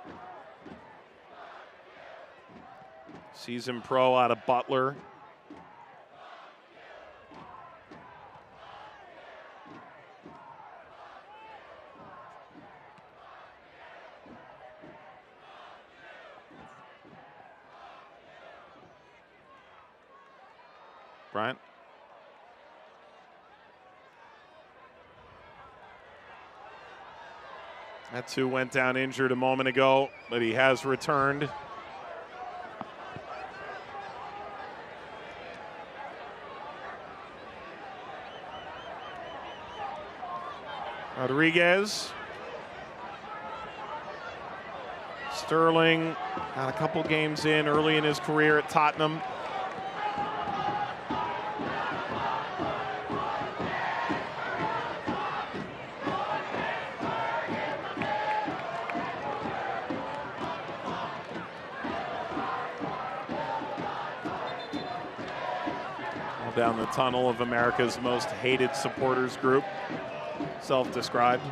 Season pro out of Butler. Bryant. Etu went down injured a moment ago, but he has returned. Rodriguez. Sterling got a couple games in early in his career at Tottenham. Down the tunnel of America's most hated supporters group, self-described.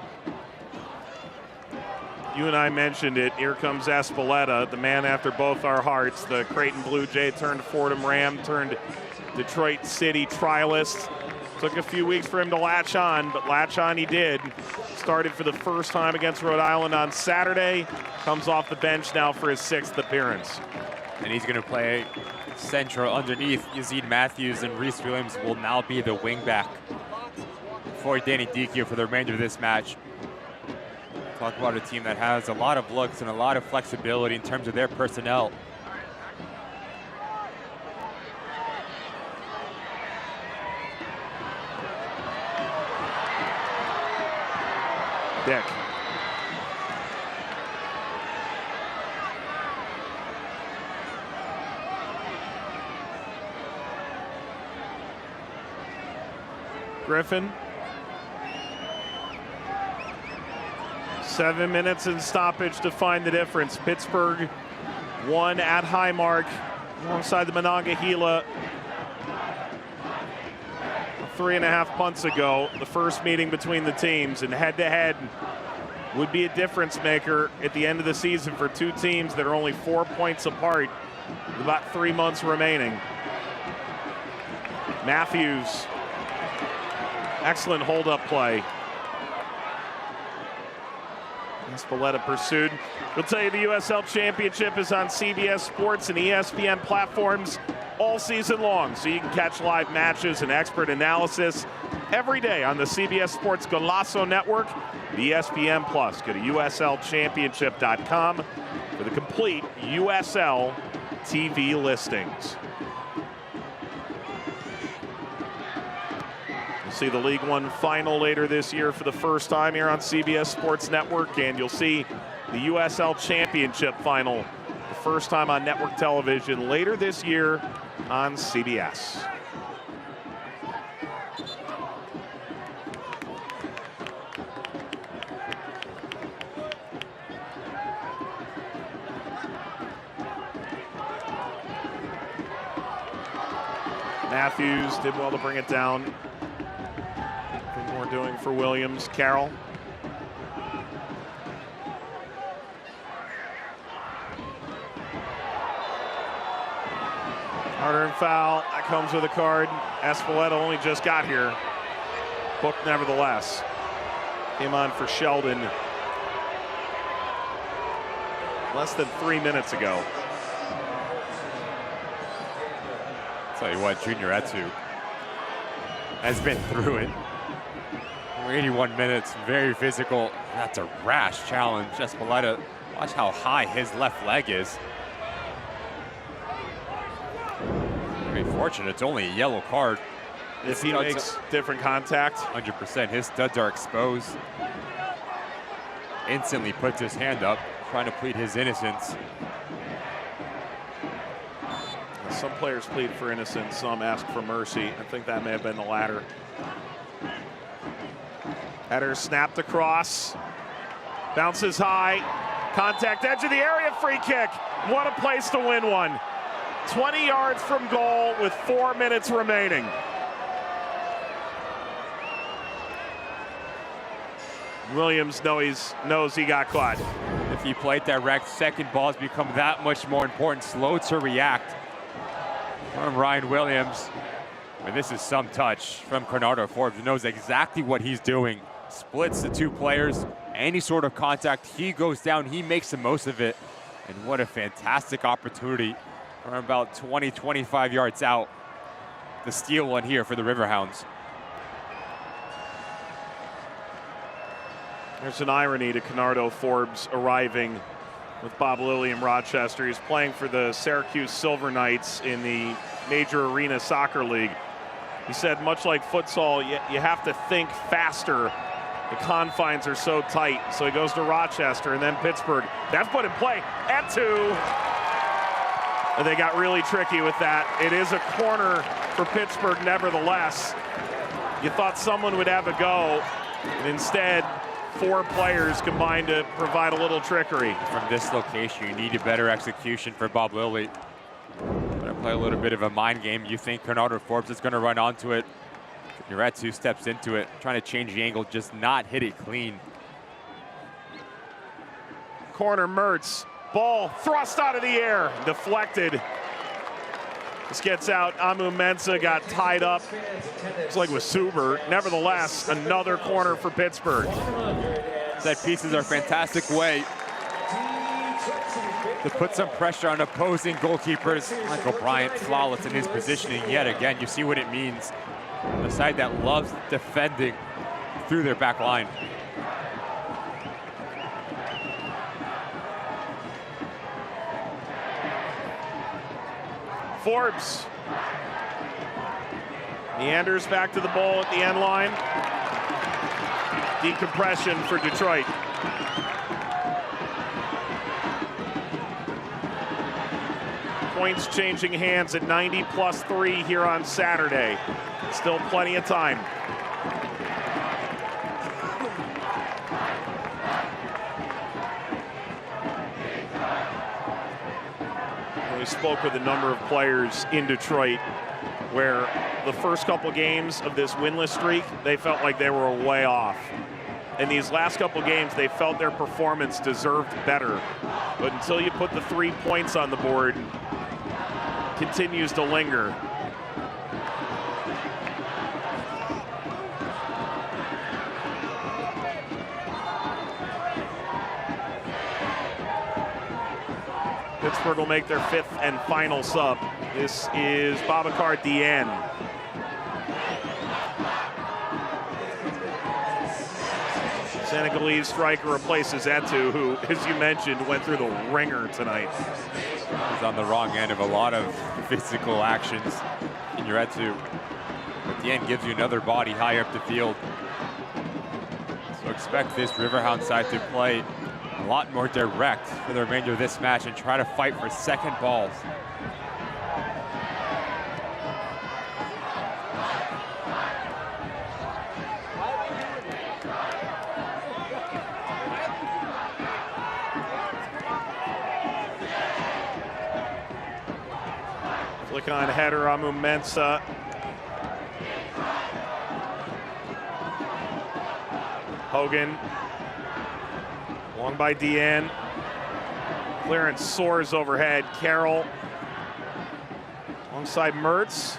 You and I mentioned it. Here comes Espeleta, the man after both our hearts, the Creighton Blue Jay turned Fordham Ram, turned Detroit City trialist. Took a few weeks for him to latch on, but latch on he did. Started for the first time against Rhode Island on Saturday. Comes off the bench now for his 6th appearance. And he's going to play central underneath Yazid Matthews, and Reese Williams will now be the wingback for Danny Dichio for the remainder of this match. Talk about a team that has a lot of looks and a lot of flexibility in terms of their personnel. Dick. Griffin. 7 minutes in stoppage to find the difference. Pittsburgh won at Highmark alongside the Monongahela 3.5 months ago. The first meeting between the teams, and head-to-head would be a difference maker at the end of the season for two teams that are only 4 points apart with about 3 months remaining. Matthews. Excellent hold-up play. Espeleta pursued. We'll tell you the USL Championship is on CBS Sports and ESPN platforms all season long, so you can catch live matches and expert analysis every day on the CBS Sports Golazo Network, the ESPN Plus. Go to uslchampionship.com for the complete USL TV listings. See the League One final later this year for the first time here on CBS Sports Network, and you'll see the USL Championship final the first time on network television later this year on CBS. Matthews did well to bring it down. More doing for Williams. Carroll. Hard-earned foul. That comes with a card. Espeleta only just got here. Booked nevertheless. Came on for Sheldon less than 3 minutes ago. Tell you what, Junior Etu has been through it. 81 minutes, very physical. That's a rash challenge. Espeleta, watch how high his left leg is. Very fortunate, it's only a yellow card. If he makes different contact. 100%, his studs are exposed. Instantly puts his hand up, trying to plead his innocence. Some players plead for innocence, some ask for mercy. I think that may have been the latter. Header snapped across, bounces high, contact edge of the area, free kick. What a place to win one. 20 yards from goal with 4 minutes remaining. Williams knows he got caught. If you play direct, second balls become that much more important. Slow to react from Ryan Williams. And this is some touch from Cornado Forbes, who knows exactly what he's doing. Splits the two players, any sort of contact, he goes down, he makes the most of it. And what a fantastic opportunity from about 20, 25 yards out. The steal one here for the Riverhounds. There's an irony to Cornado Forbes arriving with Bob Lilliam Rochester. He's playing for the Syracuse Silver Knights in the Major Arena Soccer League. He said, much like futsal, you have to think faster. The confines are so tight. So he goes to Rochester and then Pittsburgh. That's put in play. Etu. And they got really tricky with that. It is a corner for Pittsburgh nevertheless. You thought someone would have a go, and instead, 4 players combined to provide a little trickery. From this location, you need a better execution for Bob Lilly. Gonna play a little bit of a mind game. You think Cornado Forbes is gonna run onto it. Nuretsu steps into it, trying to change the angle, just not hit it clean. Corner Mertz, ball thrust out of the air, deflected. This gets out, Amu Mensah got tied up. Looks like with Suber. Nevertheless, another corner for Pittsburgh. Set pieces are a fantastic way to put some pressure on opposing goalkeepers. Michael Bryant flawless in his positioning yet again. You see what it means. The side that loves defending through their back line. Forbes meanders back to the ball at the end line. Decompression for Detroit. Points changing hands at 90+3 here on Saturday. Still plenty of time. We spoke with a number of players in Detroit where the first couple games of this winless streak, they felt like they were way off. In these last couple games, they felt their performance deserved better. But until you put the 3 points on the board, it continues to linger. Pittsburgh will make their 5th and final sub. This is Babacar Dieng. Senegalese striker replaces Etu, who, as you mentioned, went through the ringer tonight. He's on the wrong end of a lot of physical actions in your Etu. But Dieng gives you another body high up the field. So expect this Riverhound side to play a lot more direct for the remainder of this match and try to fight for second balls. Flick on header, Amu Mensah. Hogan. Long by Dieng. Clearance soars overhead. Carroll Alongside Mertz.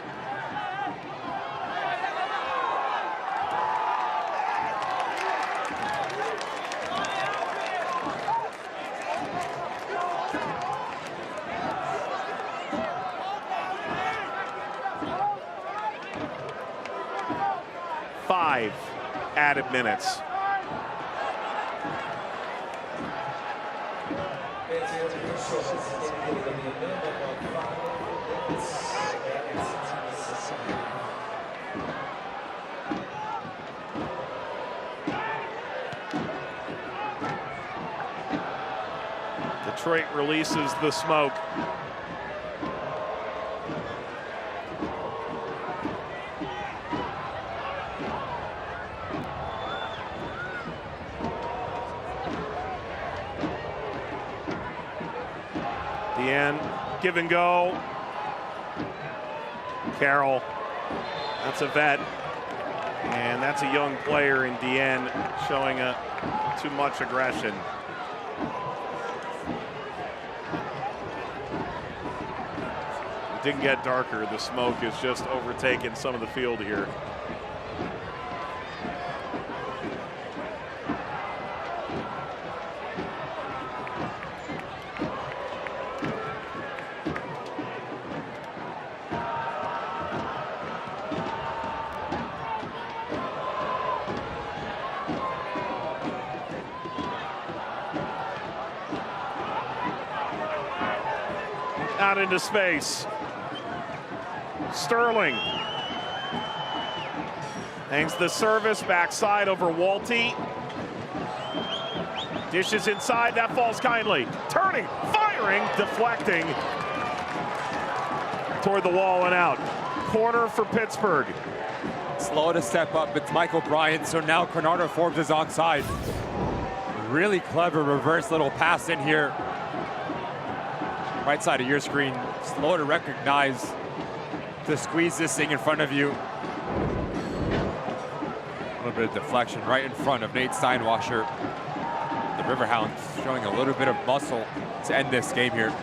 Five added minutes. Detroit releases the smoke. Deanne, give and go. Carroll, that's a vet. And that's a young player in Deanne showing too much aggression. It didn't get darker. The smoke has just overtaken some of the field here. Out into space. Sterling hangs the service backside over Walty. Dishes inside, that falls kindly. Turning, firing, deflecting toward the wall and out. Corner for Pittsburgh. Slow to step up, it's Michael Bryant, so now Cornado Forbes is onside. Really clever reverse little pass in here. Right side of your screen, slow to recognize, to squeeze this thing in front of you. A little bit of deflection right in front of Nate Steinwasser. The Riverhounds showing a little bit of muscle to end this game here.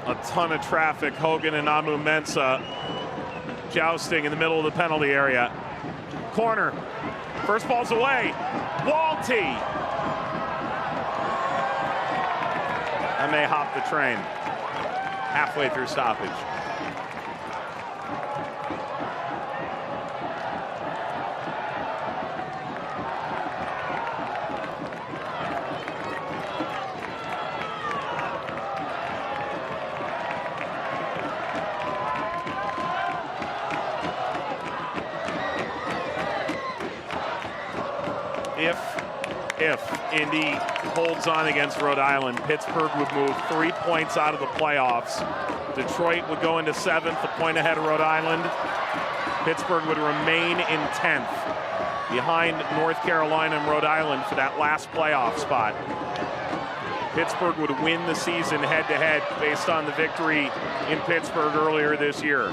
A ton of traffic. Hogan and Amu Mensah jousting in the middle of the penalty area. Corner. First ball's away. Walty. I may hop the train halfway through stoppage. If Indy holds on against Rhode Island, Pittsburgh would move 3 points out of the playoffs. Detroit would go into 7th, a point ahead of Rhode Island. Pittsburgh would remain in 10th, behind North Carolina and Rhode Island for that last playoff spot. Pittsburgh would win the season head-to-head based on the victory in Pittsburgh earlier this year.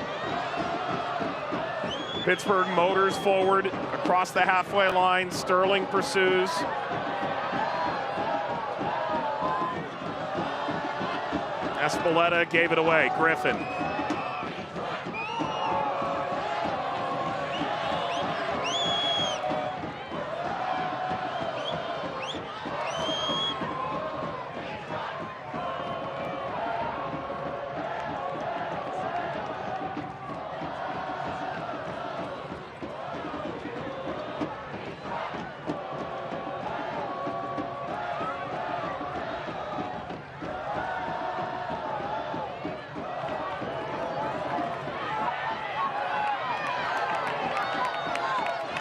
Pittsburgh motors forward across the halfway line. Sterling pursues. Espeleta gave it away. Griffin.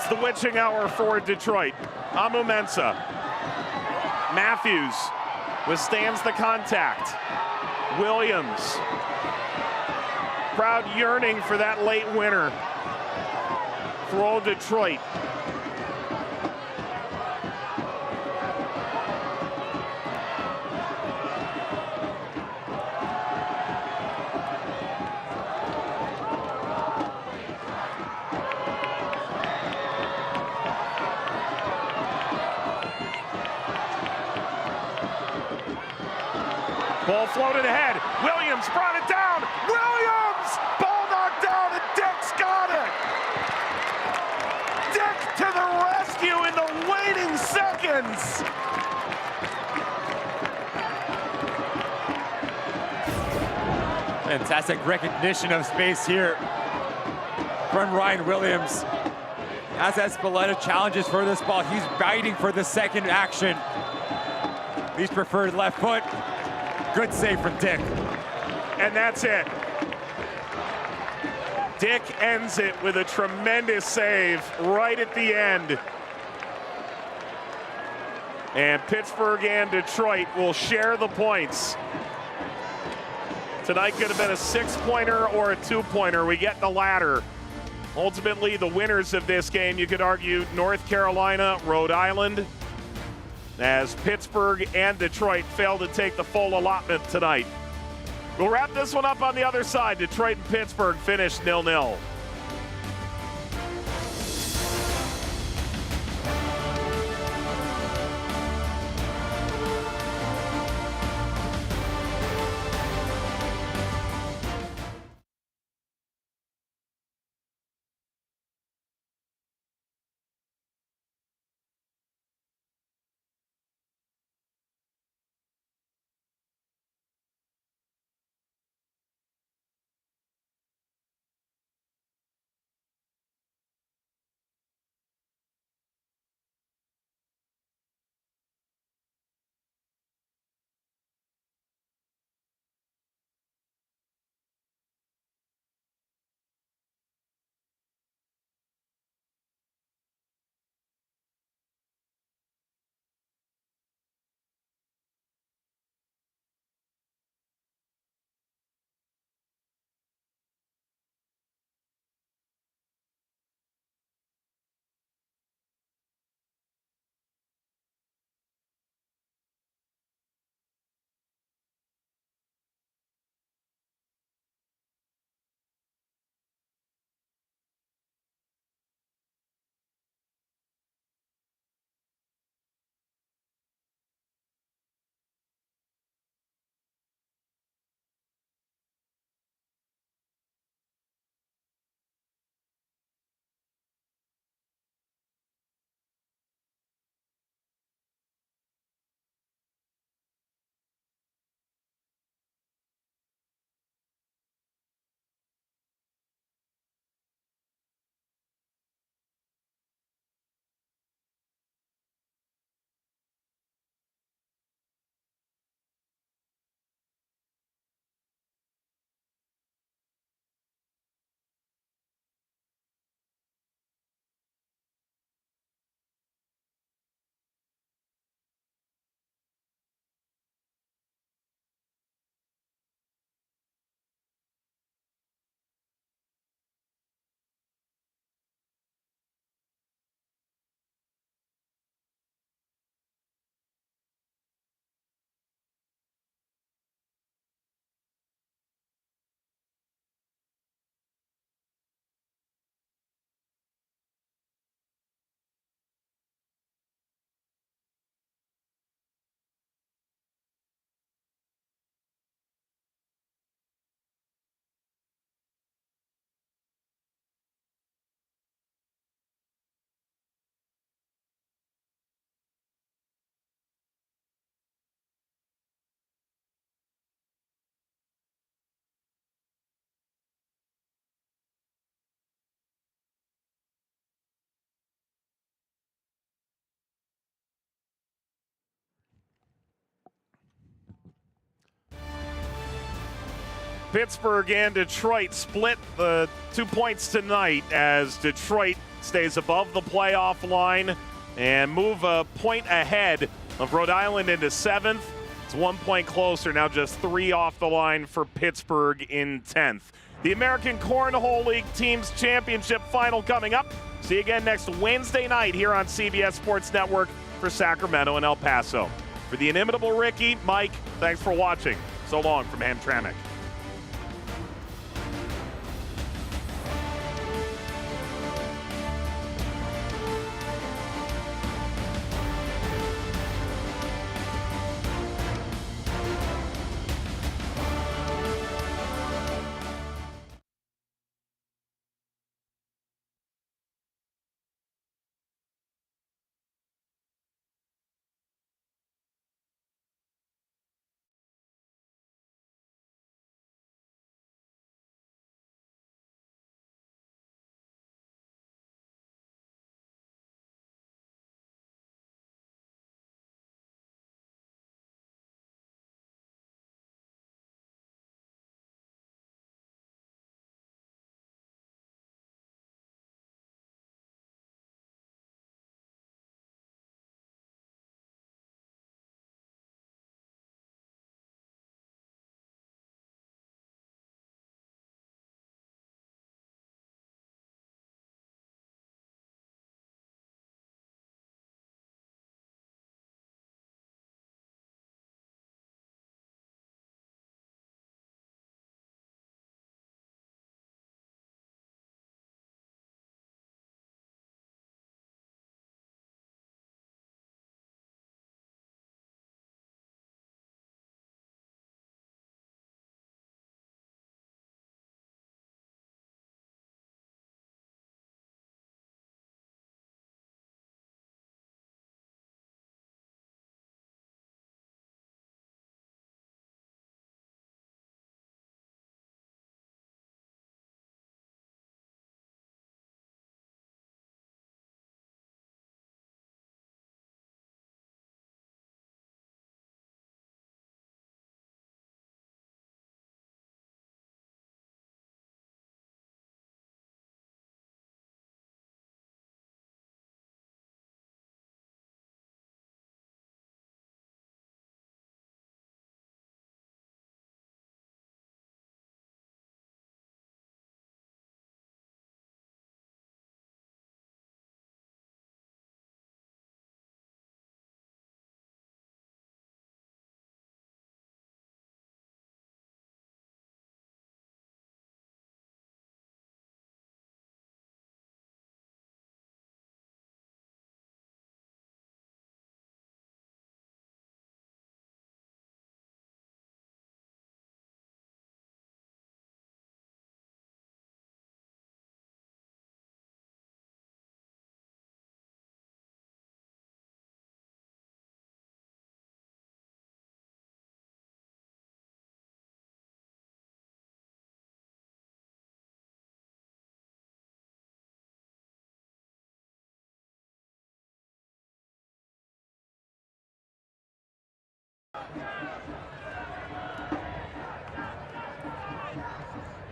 The witching hour for Detroit. Amu Mensah. Matthews withstands the contact. Williams. Crowd yearning for that late winner for old Detroit. Ball floated ahead. Williams brought it down. Williams! Ball knocked down, and Dick's got it. Dick to the rescue in the waning seconds. Fantastic recognition of space here from Ryan Williams. As Espeleta challenges for this ball, he's biting for the second action. He's preferred left foot. Good save from Dick. And that's it. Dick ends it with a tremendous save right at the end. And Pittsburgh and Detroit will share the points. Tonight could have been a 6-pointer or a 2-pointer. We get the latter. Ultimately, the winners of this game, you could argue, North Carolina, Rhode Island, as Pittsburgh and Detroit failed to take the full allotment tonight. We'll wrap this one up on the other side. Detroit and Pittsburgh finished 0-0. Pittsburgh and Detroit split the 2 points tonight as Detroit stays above the playoff line and move a point ahead of Rhode Island into 7th. It's 1 point closer, now just 3 off the line for Pittsburgh in 10th. The American Cornhole League Teams Championship final coming up. See you again next Wednesday night here on CBS Sports Network for Sacramento and El Paso. For the inimitable Ricky, Mike, thanks for watching. So long from Hamtramck.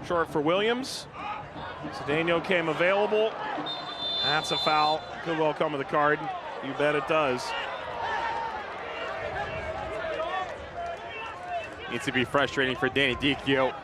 Short for Williams. Cedeno came available. That's a foul. Could well come with a card. You bet it does. Needs to be frustrating for Danny Dichio.